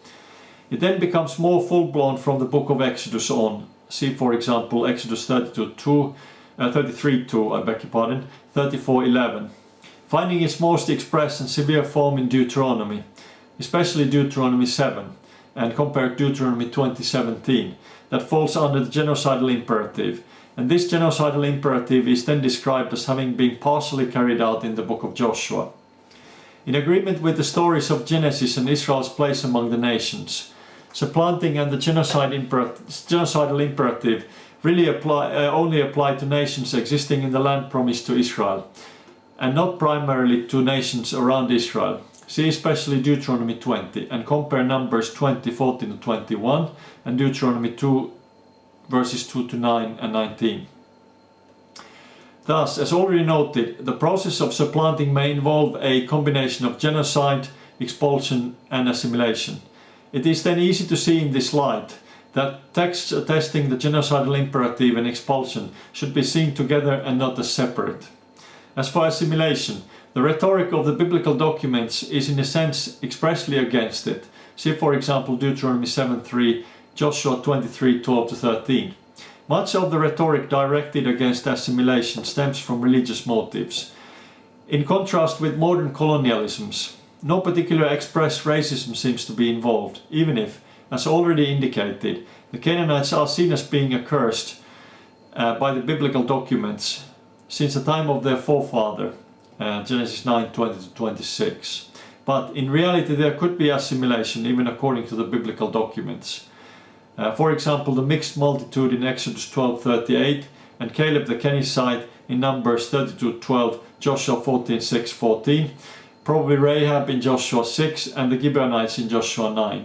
It then becomes more full-blown from the book of Exodus on. See for example Exodus 33:2, 34:11, finding its most expressed and severe form in Deuteronomy, especially Deuteronomy 7, and compared Deuteronomy 20:17, that falls under the genocidal imperative, and this genocidal imperative is then described as having been partially carried out in the book of Joshua. In agreement with the stories of Genesis and Israel's place among the nations, supplanting and the genocidal imperative really only apply to nations existing in the land promised to Israel, and not primarily to nations around Israel. See especially Deuteronomy 20 and compare Numbers 20:14-21 and Deuteronomy 2 verses 2-9 and 19. Thus, as already noted, the process of supplanting may involve a combination of genocide, expulsion and assimilation. It is then easy to see in this light that texts attesting the genocidal imperative and expulsion should be seen together and not as separate. As for assimilation, the rhetoric of the biblical documents is in a sense expressly against it. See for example Deuteronomy 7:3, Joshua 23:12-13. Much of the rhetoric directed against assimilation stems from religious motives. In contrast with modern colonialisms, no particular express racism seems to be involved, even if, as already indicated, the Canaanites are seen as being accursed by the biblical documents since the time of their forefather, Genesis 9:20-26. But in reality there could be assimilation even according to the biblical documents. For example, the mixed multitude in Exodus 12:38 and Caleb the Kenizzite in Numbers 32:12, Joshua 14:6-14, probably Rahab in Joshua 6 and the Gibeonites in Joshua 9.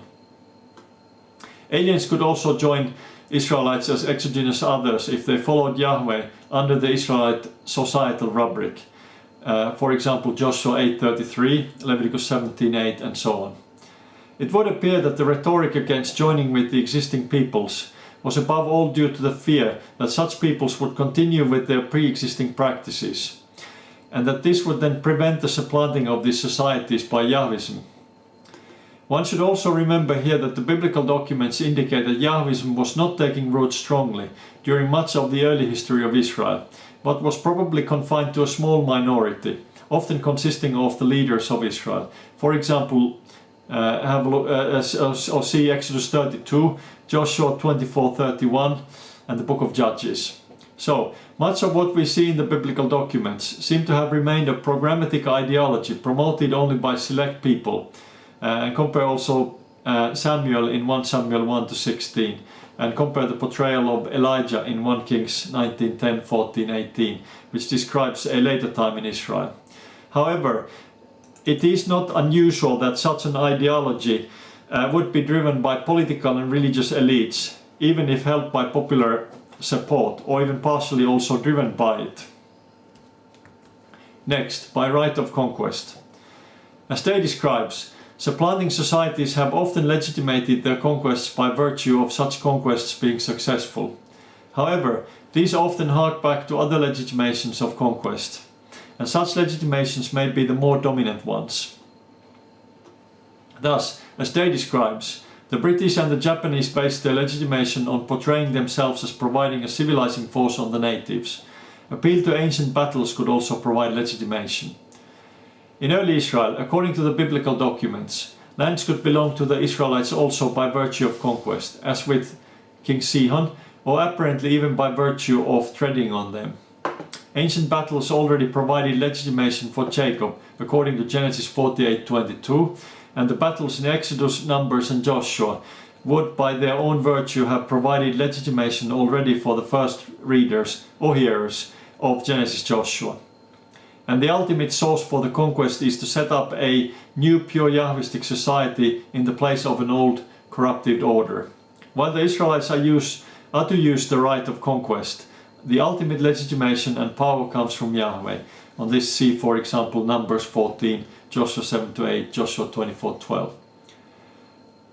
Aliens could also join Israelites as exogenous others if they followed Yahweh under the Israelite societal rubric. For example Joshua 8:33, Leviticus 17:8 and so on. It would appear that the rhetoric against joining with the existing peoples was above all due to the fear that such peoples would continue with their pre-existing practices, and that this would then prevent the supplanting of these societies by Yahwism. One should also remember here that the biblical documents indicate that Yahwism was not taking root strongly during much of the early history of Israel, but was probably confined to a small minority, often consisting of the leaders of Israel. For example, have a look, or see Exodus 32, Joshua 24:31, and the book of Judges. So, much of what we see in the biblical documents seem to have remained a programmatic ideology promoted only by select people. And compare also Samuel in 1 Samuel 1-16, and compare the portrayal of Elijah in 1 Kings 19:10, 14, 18, which describes a later time in Israel. However, it is not unusual that such an ideology would be driven by political and religious elites, even if helped by popular support, or even partially also driven by it. Next, by right of conquest. As Day describes, supplanting societies have often legitimated their conquests by virtue of such conquests being successful. However, these often hark back to other legitimations of conquest, and such legitimations may be the more dominant ones. Thus, as Day describes, the British and the Japanese based their legitimation on portraying themselves as providing a civilizing force on the natives. Appeal to ancient battles could also provide legitimation. In early Israel, according to the biblical documents, lands could belong to the Israelites also by virtue of conquest, as with King Sihon, or apparently even by virtue of treading on them. Ancient battles already provided legitimation for Jacob, according to Genesis 48:22, and the battles in Exodus, Numbers and Joshua would by their own virtue have provided legitimation already for the first readers or hearers of Genesis Joshua. And the ultimate source for the conquest is to set up a new pure Yahwistic society in the place of an old corrupted order. While the Israelites are to use the right of conquest, the ultimate legitimation and power comes from Yahweh. On this see, for example, Numbers 14, Joshua 7-8, Joshua 24:12.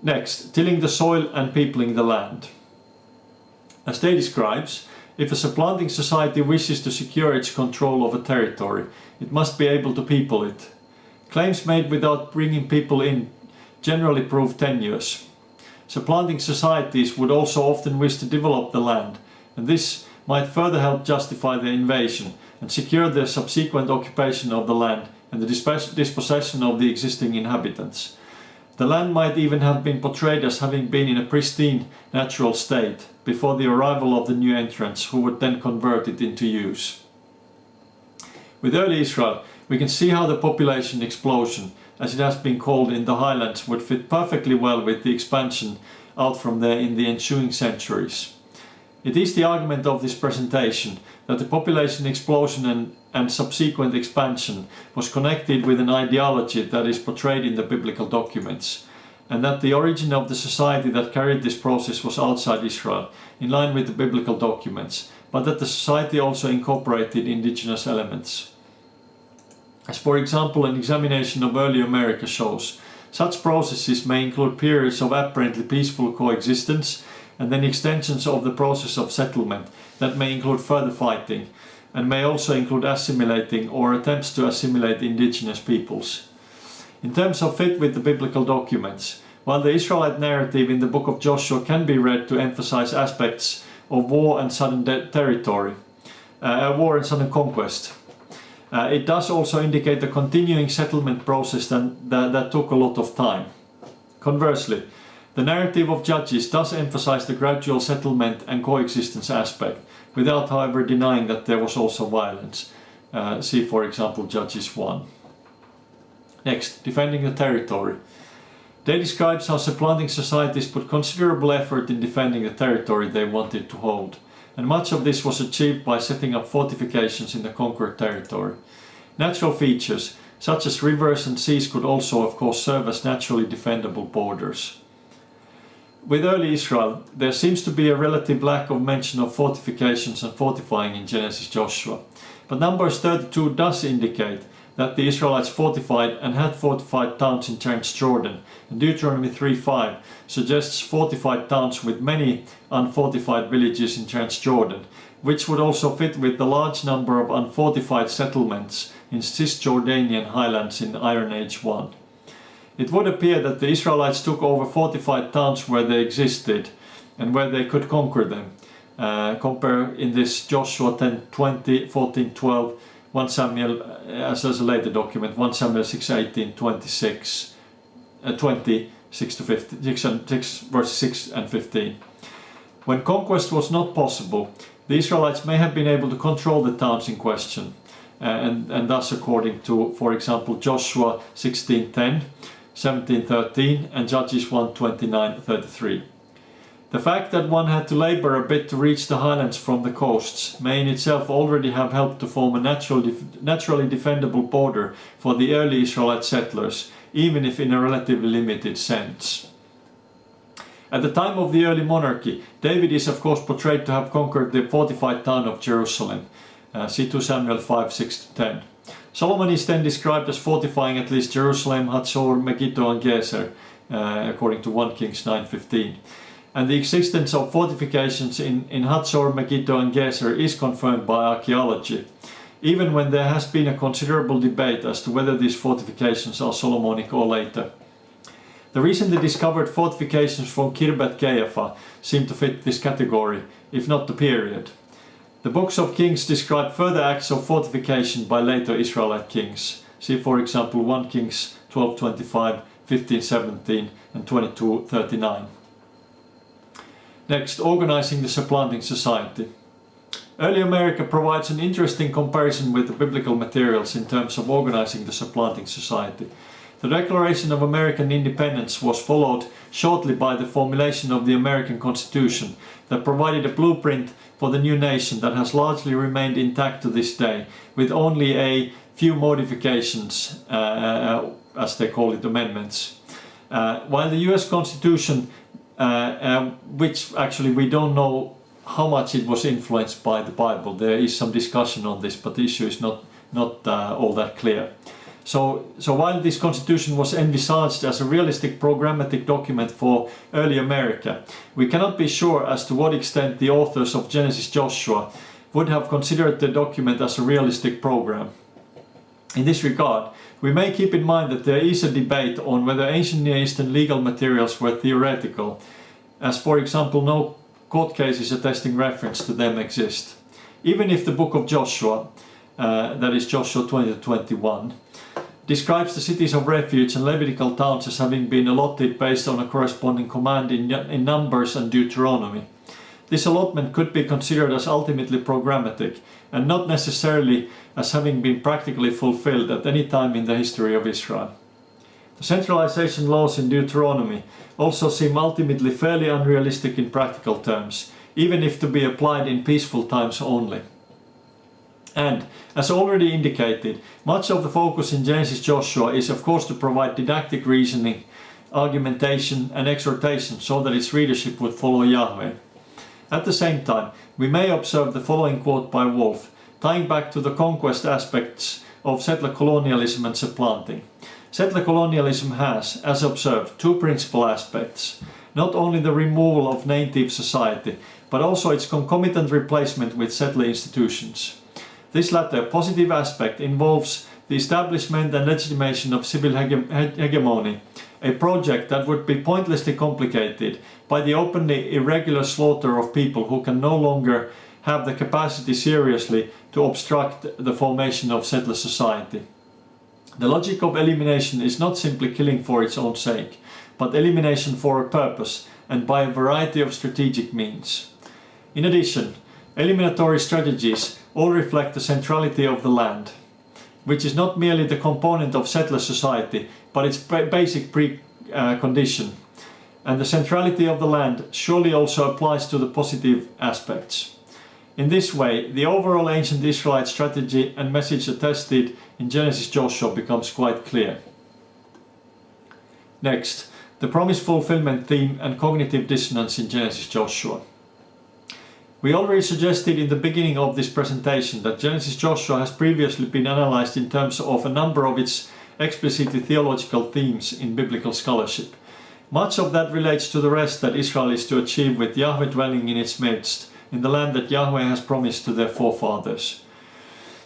Next, tilling the soil and peopling the land. As Day describes, if a supplanting society wishes to secure its control of a territory, it must be able to people it. Claims made without bringing people in generally prove tenuous. Supplanting societies would also often wish to develop the land, and this might further help justify their invasion and secure their subsequent occupation of the land and the dispossession of the existing inhabitants. The land might even have been portrayed as having been in a pristine natural state before the arrival of the new entrants, who would then convert it into use. With early Israel, we can see how the population explosion, as it has been called in the highlands, would fit perfectly well with the expansion out from there in the ensuing centuries. It is the argument of this presentation that the population explosion and subsequent expansion was connected with an ideology that is portrayed in the biblical documents, and that the origin of the society that carried this process was outside Israel, in line with the biblical documents, but that the society also incorporated indigenous elements. As for example, an examination of early America shows, such processes may include periods of apparently peaceful coexistence, and then extensions of the process of settlement that may include further fighting, and may also include assimilating or attempts to assimilate indigenous peoples. In terms of fit with the biblical documents, while the Israelite narrative in the book of Joshua can be read to emphasize aspects of war and sudden conquest, it does also indicate a continuing settlement process that took a lot of time. Conversely, the narrative of Judges does emphasize the gradual settlement and coexistence aspect, without however denying that there was also violence. See for example Judges 1. Next, defending the territory. Day describes how supplanting societies put considerable effort in defending the territory they wanted to hold, and much of this was achieved by setting up fortifications in the conquered territory. Natural features, such as rivers and seas, could also of course serve as naturally defendable borders. With early Israel, there seems to be a relative lack of mention of fortifications and fortifying in Genesis Joshua, but Numbers 32 does indicate that the Israelites fortified and had fortified towns in Transjordan, and Deuteronomy 3:5 suggests fortified towns with many unfortified villages in Transjordan, which would also fit with the large number of unfortified settlements in Cisjordanian highlands in Iron Age 1. It would appear that the Israelites took over fortified towns where they existed and where they could conquer them. Compare in this Joshua 10:20, 14:12, 1 Samuel, as a later document, 1 Samuel 6:18, 26, 20, 6 to 15, 6 verses 6 and 15. When conquest was not possible, the Israelites may have been able to control the towns in question, and thus according to, for example, Joshua 16:10, 17:13 and Judges 1:29-33. The fact that one had to labor a bit to reach the highlands from the coasts may in itself already have helped to form a naturally defendable border for the early Israelite settlers, even if in a relatively limited sense. At the time of the early monarchy, David is of course portrayed to have conquered the fortified town of Jerusalem. See 2 Samuel 5:6-10. Solomon is then described as fortifying at least Jerusalem, Hatzor, Megiddo and Gezer, according to 1 Kings 9:15. And the existence of fortifications in Hatzor, Megiddo and Gezer is confirmed by archaeology, even when there has been a considerable debate as to whether these fortifications are Solomonic or later. The recently discovered fortifications from Kirbet Qeiyafa seem to fit this category, if not the period. The books of Kings describe further acts of fortification by later Israelite kings. See for example 1 Kings 12:25, 15:17 and 22:39. Next, organizing the supplanting society. Early America provides an interesting comparison with the biblical materials in terms of organizing the supplanting society. The Declaration of American Independence was followed shortly by the formulation of the American Constitution that provided a blueprint for the new nation that has largely remained intact to this day, with only a few modifications, as they call it, amendments. While the US Constitution, which actually we don't know how much it was influenced by the Bible, there is some discussion on this, but the issue is not all that clear. So while this constitution was envisaged as a realistic programmatic document for early America, we cannot be sure as to what extent the authors of Genesis Joshua would have considered the document as a realistic program. In this regard, we may keep in mind that there is a debate on whether ancient Near Eastern legal materials were theoretical, as for example no court cases attesting reference to them exist. Even if the book of Joshua, that is Joshua 20-21, describes the cities of refuge and Levitical towns as having been allotted based on a corresponding command in Numbers and Deuteronomy. This allotment could be considered as ultimately programmatic and not necessarily as having been practically fulfilled at any time in the history of Israel. The centralization laws in Deuteronomy also seem ultimately fairly unrealistic in practical terms, even if to be applied in peaceful times only. And, as already indicated, much of the focus in Genesis Joshua is of course to provide didactic reasoning, argumentation and exhortation so that its readership would follow Yahweh. At the same time, we may observe the following quote by Wolff, tying back to the conquest aspects of settler colonialism and supplanting. Settler colonialism has, as observed, two principal aspects, not only the removal of native society, but also its concomitant replacement with settler institutions. This latter positive aspect involves the establishment and legitimation of civil hegemony, a project that would be pointlessly complicated by the openly irregular slaughter of people who can no longer have the capacity seriously to obstruct the formation of settler society. The logic of elimination is not simply killing for its own sake, but elimination for a purpose and by a variety of strategic means. In addition, eliminatory strategies all reflect the centrality of the land, which is not merely the component of settler society, but its basic precondition. And the centrality of the land surely also applies to the positive aspects. In this way, the overall ancient Israelite strategy and message attested in Genesis Joshua becomes quite clear. Next, the promise fulfillment theme and cognitive dissonance in Genesis Joshua. We already suggested in the beginning of this presentation that Genesis Joshua has previously been analyzed in terms of a number of its explicitly theological themes in biblical scholarship. Much of that relates to the rest that Israel is to achieve with Yahweh dwelling in its midst, in the land that Yahweh has promised to their forefathers.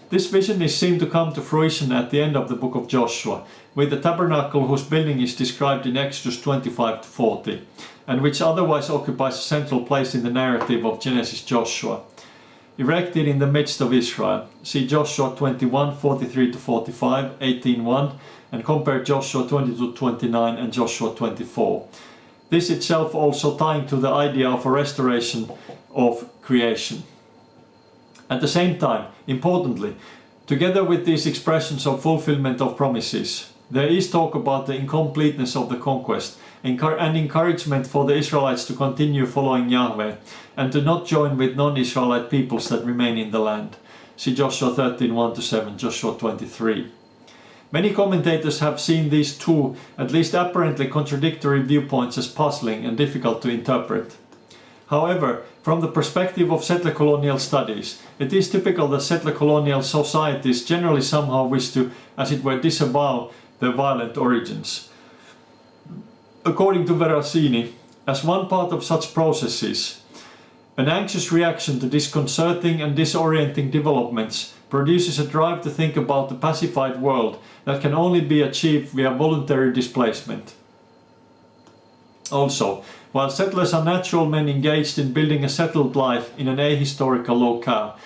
This vision is seen to come to fruition at the end of the book of Joshua, with the tabernacle whose building is described in Exodus 25 to 40, and which otherwise occupies a central place in the narrative of Genesis Joshua. Erected in the midst of Israel. See Joshua 21, 43 to 45, 18:1, and compare Joshua 22, 29 and Joshua 24. This itself also tying to the idea of a restoration of creation. At the same time, importantly, together with these expressions of fulfillment of promises, there is talk about the incompleteness of the conquest and encouragement for the Israelites to continue following Yahweh and to not join with non-Israelite peoples that remain in the land. See Joshua 13, 1-7, Joshua 23. Many commentators have seen these two, at least apparently contradictory viewpoints as puzzling and difficult to interpret. However, from the perspective of settler colonial studies, it is typical that settler colonial societies generally somehow wish to, as it were, disavow their violent origins. According to Verasini, as one part of such processes, an anxious reaction to disconcerting and disorienting developments produces a drive to think about the pacified world that can only be achieved via voluntary displacement. Also, while settlers are natural men engaged in building a settled life in an ahistorical locale,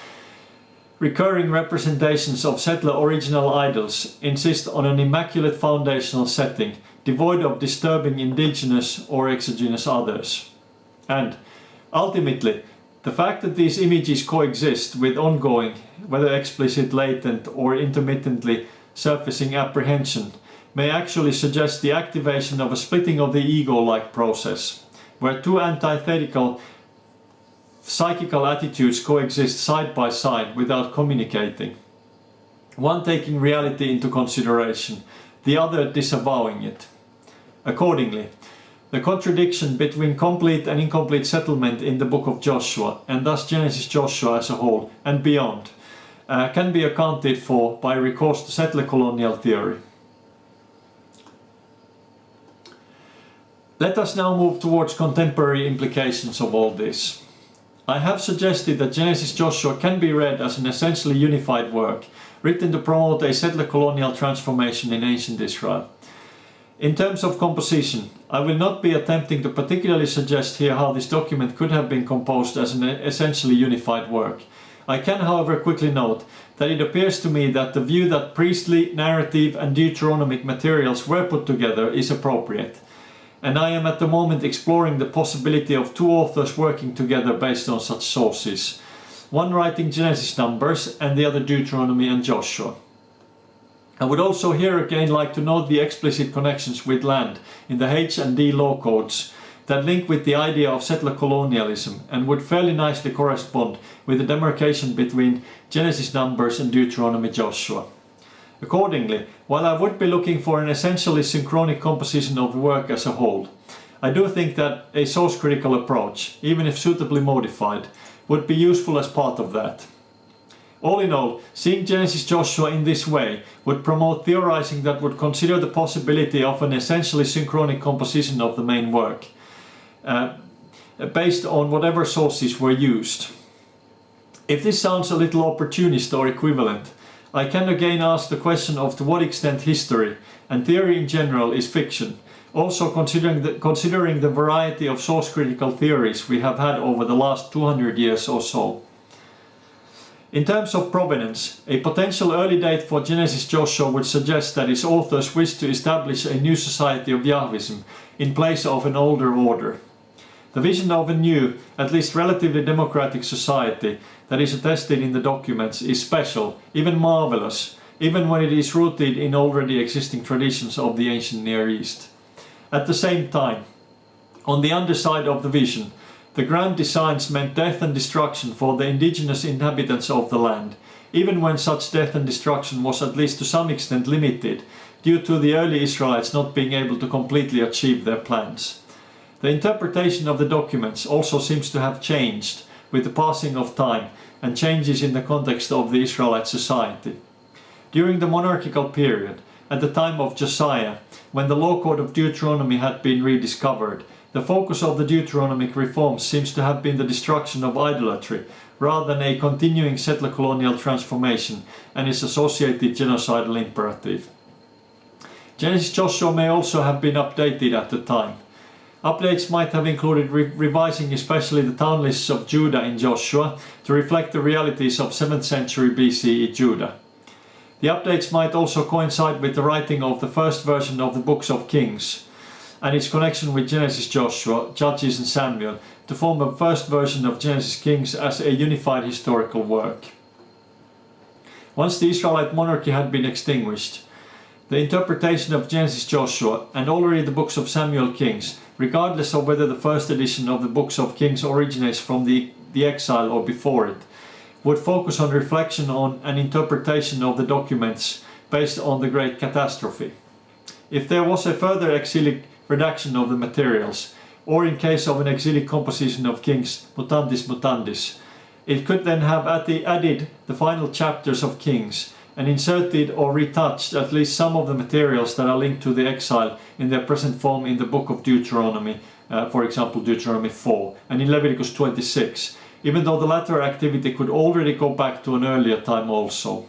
recurring representations of settler original idols insist on an immaculate foundational setting, devoid of disturbing indigenous or exogenous others. And, ultimately, the fact that these images coexist with ongoing, whether explicit, latent, or intermittently surfacing apprehension, may actually suggest the activation of a splitting of the ego-like process, where two antithetical psychical attitudes coexist side by side without communicating, one taking reality into consideration, the other disavowing it. Accordingly, the contradiction between complete and incomplete settlement in the book of Joshua, and thus Genesis Joshua as a whole and beyond, can be accounted for by recourse to settler colonial theory. Let us now move towards contemporary implications of all this. I have suggested that Genesis Joshua can be read as an essentially unified work, written to promote a settler colonial transformation in ancient Israel. In terms of composition, I will not be attempting to particularly suggest here how this document could have been composed as an essentially unified work. I can, however, quickly note that it appears to me that the view that priestly, narrative and Deuteronomic materials were put together is appropriate, and I am at the moment exploring the possibility of two authors working together based on such sources, one writing Genesis numbers and the other Deuteronomy and Joshua. I would also here again like to note the explicit connections with land in the H and D law codes that link with the idea of settler colonialism and would fairly nicely correspond with the demarcation between Genesis numbers and Deuteronomy Joshua. Accordingly, while I would be looking for an essentially synchronic composition of the work as a whole, I do think that a source critical approach, even if suitably modified, would be useful as part of that. All in all, seeing Genesis Joshua in this way would promote theorizing that would consider the possibility of an essentially synchronic composition of the main work, based on whatever sources were used. If this sounds a little opportunist or equivalent, I can again ask the question of to what extent history, and theory in general, is fiction, also considering the variety of source-critical theories we have had over the last 200 years or so. In terms of provenance, a potential early date for Genesis Joshua would suggest that its authors wished to establish a new society of Yahwism in place of an older order. The vision of a new, at least relatively democratic society that is attested in the documents is special, even marvelous, even when it is rooted in already existing traditions of the ancient Near East. At the same time, on the underside of the vision, the grand designs meant death and destruction for the indigenous inhabitants of the land, even when such death and destruction was at least to some extent limited, due to the early Israelites not being able to completely achieve their plans. The interpretation of the documents also seems to have changed with the passing of time and changes in the context of the Israelite society. During the monarchical period, at the time of Josiah, when the law code of Deuteronomy had been rediscovered, the focus of the Deuteronomic reforms seems to have been the destruction of idolatry, rather than a continuing settler colonial transformation and its associated genocidal imperative. Genesis Joshua may also have been updated at the time. Updates might have included revising especially the town lists of Judah in Joshua to reflect the realities of 7th century BCE Judah. The updates might also coincide with the writing of the first version of the books of Kings and its connection with Genesis Joshua, Judges and Samuel to form a first version of Genesis Kings as a unified historical work. Once the Israelite monarchy had been extinguished, the interpretation of Genesis Joshua and already the books of Samuel Kings, regardless of whether the first edition of the books of Kings originates from the exile or before it, would focus on reflection on and interpretation of the documents based on the Great Catastrophe. If there was a further exilic redaction of the materials, or in case of an exilic composition of Kings mutandis mutandis, it could then have added the final chapters of Kings and inserted or retouched at least some of the materials that are linked to the exile in their present form in the book of Deuteronomy, for example Deuteronomy 4, and in Leviticus 26, even though the latter activity could already go back to an earlier time also.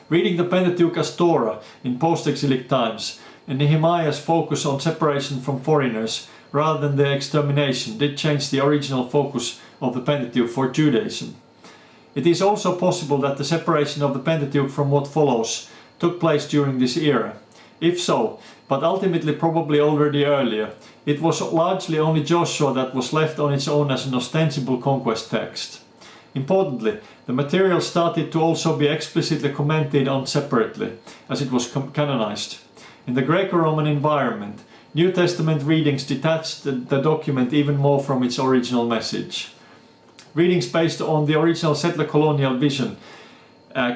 Reading the Pentateuch as Torah in post-exilic times and Nehemiah's focus on separation from foreigners rather than their extermination did change the original focus of the Pentateuch for Judaism. It is also possible that the separation of the Pentateuch from what follows took place during this era. If so, but ultimately probably already earlier, it was largely only Joshua that was left on its own as an ostensible conquest text. Importantly, the material started to also be explicitly commented on separately, as it was canonized. In the Greco-Roman environment, New Testament readings detached the document even more from its original message. Readings based on the original settler colonial vision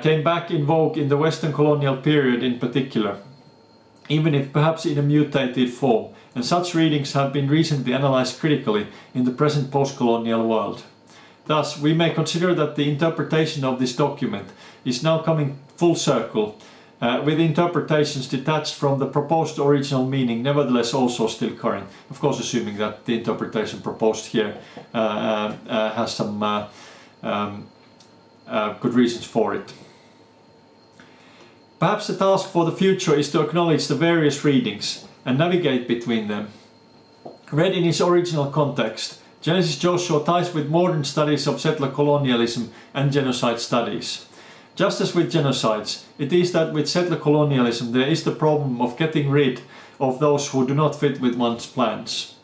came back in vogue in the Western colonial period in particular, even if perhaps in a mutated form, and such readings have been recently analyzed critically in the present post-colonial world. Thus, we may consider that the interpretation of this document is now coming full circle, with interpretations detached from the proposed original meaning, nevertheless also still current. Of course, assuming that the interpretation proposed here has some good reasons for it. Perhaps the task for the future is to acknowledge the various readings and navigate between them. Read in its original context, Genesis Joshua ties with modern studies of settler colonialism and genocide studies. Just as with genocides, it is that with settler colonialism there is the problem of getting rid of those who do not fit with one's plans.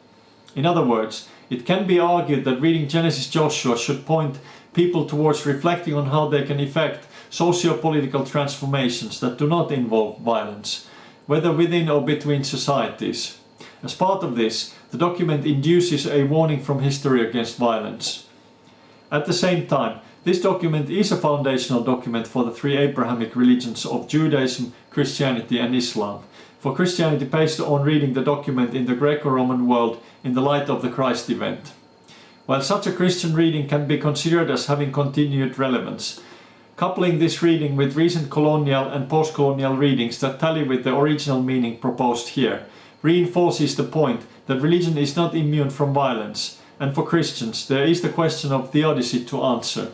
In other words, it can be argued that reading Genesis Joshua should point people towards reflecting on how they can effect socio-political transformations that do not involve violence, whether within or between societies. As part of this, the document induces a warning from history against violence. At the same time, this document is a foundational document for the three Abrahamic religions of Judaism, Christianity and Islam, for Christianity based on reading the document in the Greco-Roman world in the light of the Christ event. While such a Christian reading can be considered as having continued relevance, coupling this reading with recent colonial and post-colonial readings that tally with the original meaning proposed here reinforces the point that religion is not immune from violence, and for Christians there is the question of theodicy to answer.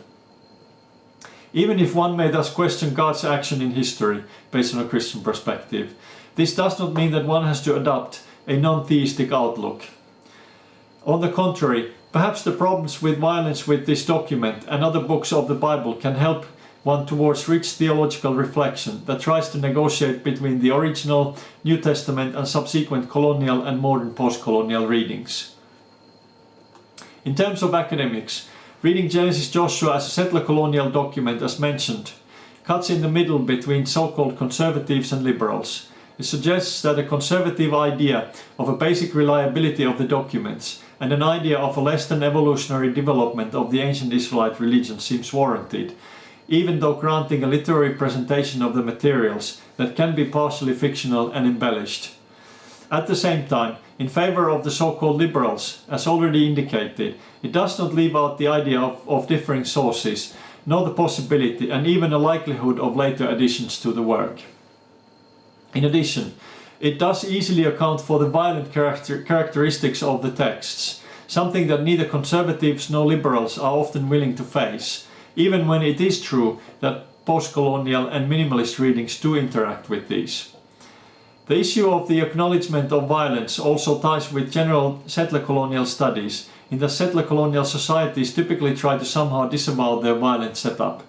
Even if one may thus question God's action in history based on a Christian perspective, this does not mean that one has to adopt a non-theistic outlook. On the contrary, perhaps the problems with violence with this document and other books of the Bible can help one towards rich theological reflection that tries to negotiate between the original New Testament and subsequent colonial and modern post-colonial readings. In terms of academics, reading Genesis Joshua as a settler colonial document, as mentioned, cuts in the middle between so-called conservatives and liberals. It suggests that a conservative idea of a basic reliability of the documents and an idea of a less than evolutionary development of the ancient Israelite religion seems warranted, even though granting a literary presentation of the materials that can be partially fictional and embellished. At the same time, in favor of the so-called liberals, as already indicated, it does not leave out the idea of differing sources, nor the possibility and even a likelihood of later additions to the work. In addition, it does easily account for the violent characteristics of the texts, something that neither conservatives nor liberals are often willing to face, even when it is true that post-colonial and minimalist readings do interact with these. The issue of the acknowledgement of violence also ties with general settler colonial studies, in that settler colonial societies typically try to somehow disavow their violent setup.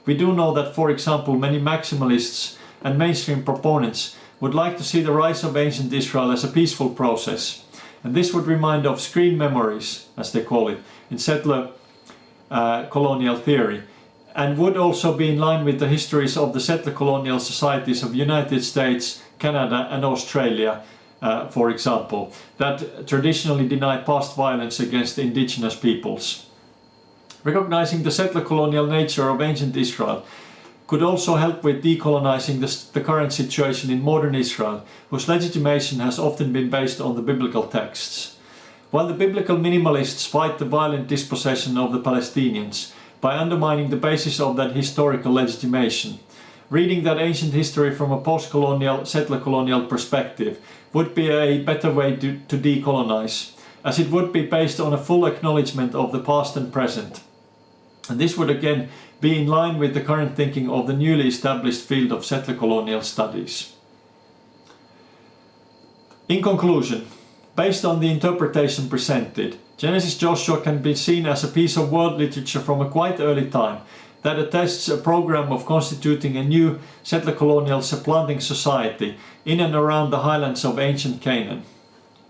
We do know that, for example, many maximalists and mainstream proponents would like to see the rise of ancient Israel as a peaceful process, and this would remind of screen memories, as they call it, in settler colonial theory, and would also be in line with the histories of the settler colonial societies of the United States, Canada and Australia, for example, that traditionally deny past violence against indigenous peoples. Recognizing the settler colonial nature of ancient Israel could also help with decolonizing the current situation in modern Israel, whose legitimation has often been based on the biblical texts. While the biblical minimalists fight the violent dispossession of the Palestinians by undermining the basis of that historical legitimation, reading that ancient history from a post-colonial, settler colonial perspective would be a better way to decolonize, as it would be based on a full acknowledgement of the past and present. And this would again be in line with the current thinking of the newly established field of settler colonial studies. In conclusion, based on the interpretation presented, Genesis Joshua can be seen as a piece of world literature from a quite early time that attests a program of constituting a new settler colonial supplanting society in and around the highlands of ancient Canaan.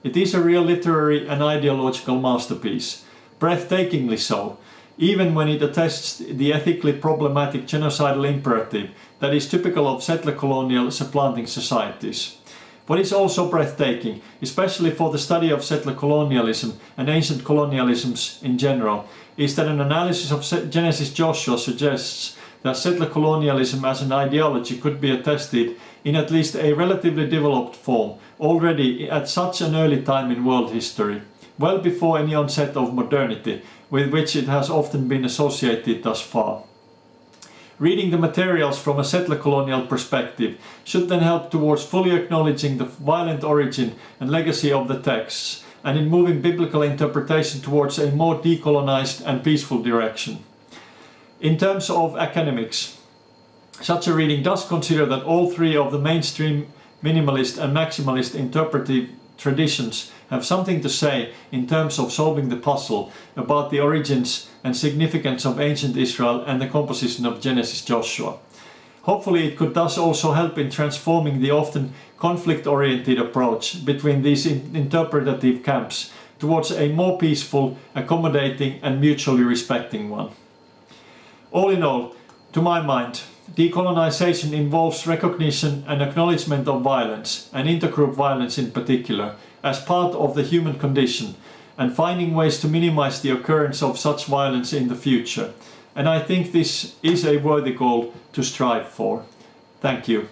It is a real literary and ideological masterpiece, breathtakingly so, even when it attests the ethically problematic genocidal imperative that is typical of settler colonial supplanting societies. What is also breathtaking, especially for the study of settler colonialism and ancient colonialisms in general, is that an analysis of Genesis Joshua suggests that settler colonialism as an ideology could be attested in at least a relatively developed form already at such an early time in world history, well before any onset of modernity, with which it has often been associated thus far. Reading the materials from a settler colonial perspective should then help towards fully acknowledging the violent origin and legacy of the texts, and in moving biblical interpretation towards a more decolonized and peaceful direction. In terms of academics, such a reading does consider that all three of the mainstream minimalist and maximalist interpretive traditions have something to say in terms of solving the puzzle about the origins and significance of ancient Israel and the composition of Genesis Joshua. Hopefully it could thus also help in transforming the often conflict-oriented approach between these interpretative camps towards a more peaceful, accommodating and mutually respecting one. All in all, to my mind, decolonization involves recognition and acknowledgement of violence, and intergroup violence in particular, as part of the human condition, and finding ways to minimize the occurrence of such violence in the future. And I think this is a worthy goal to strive for. Thank you.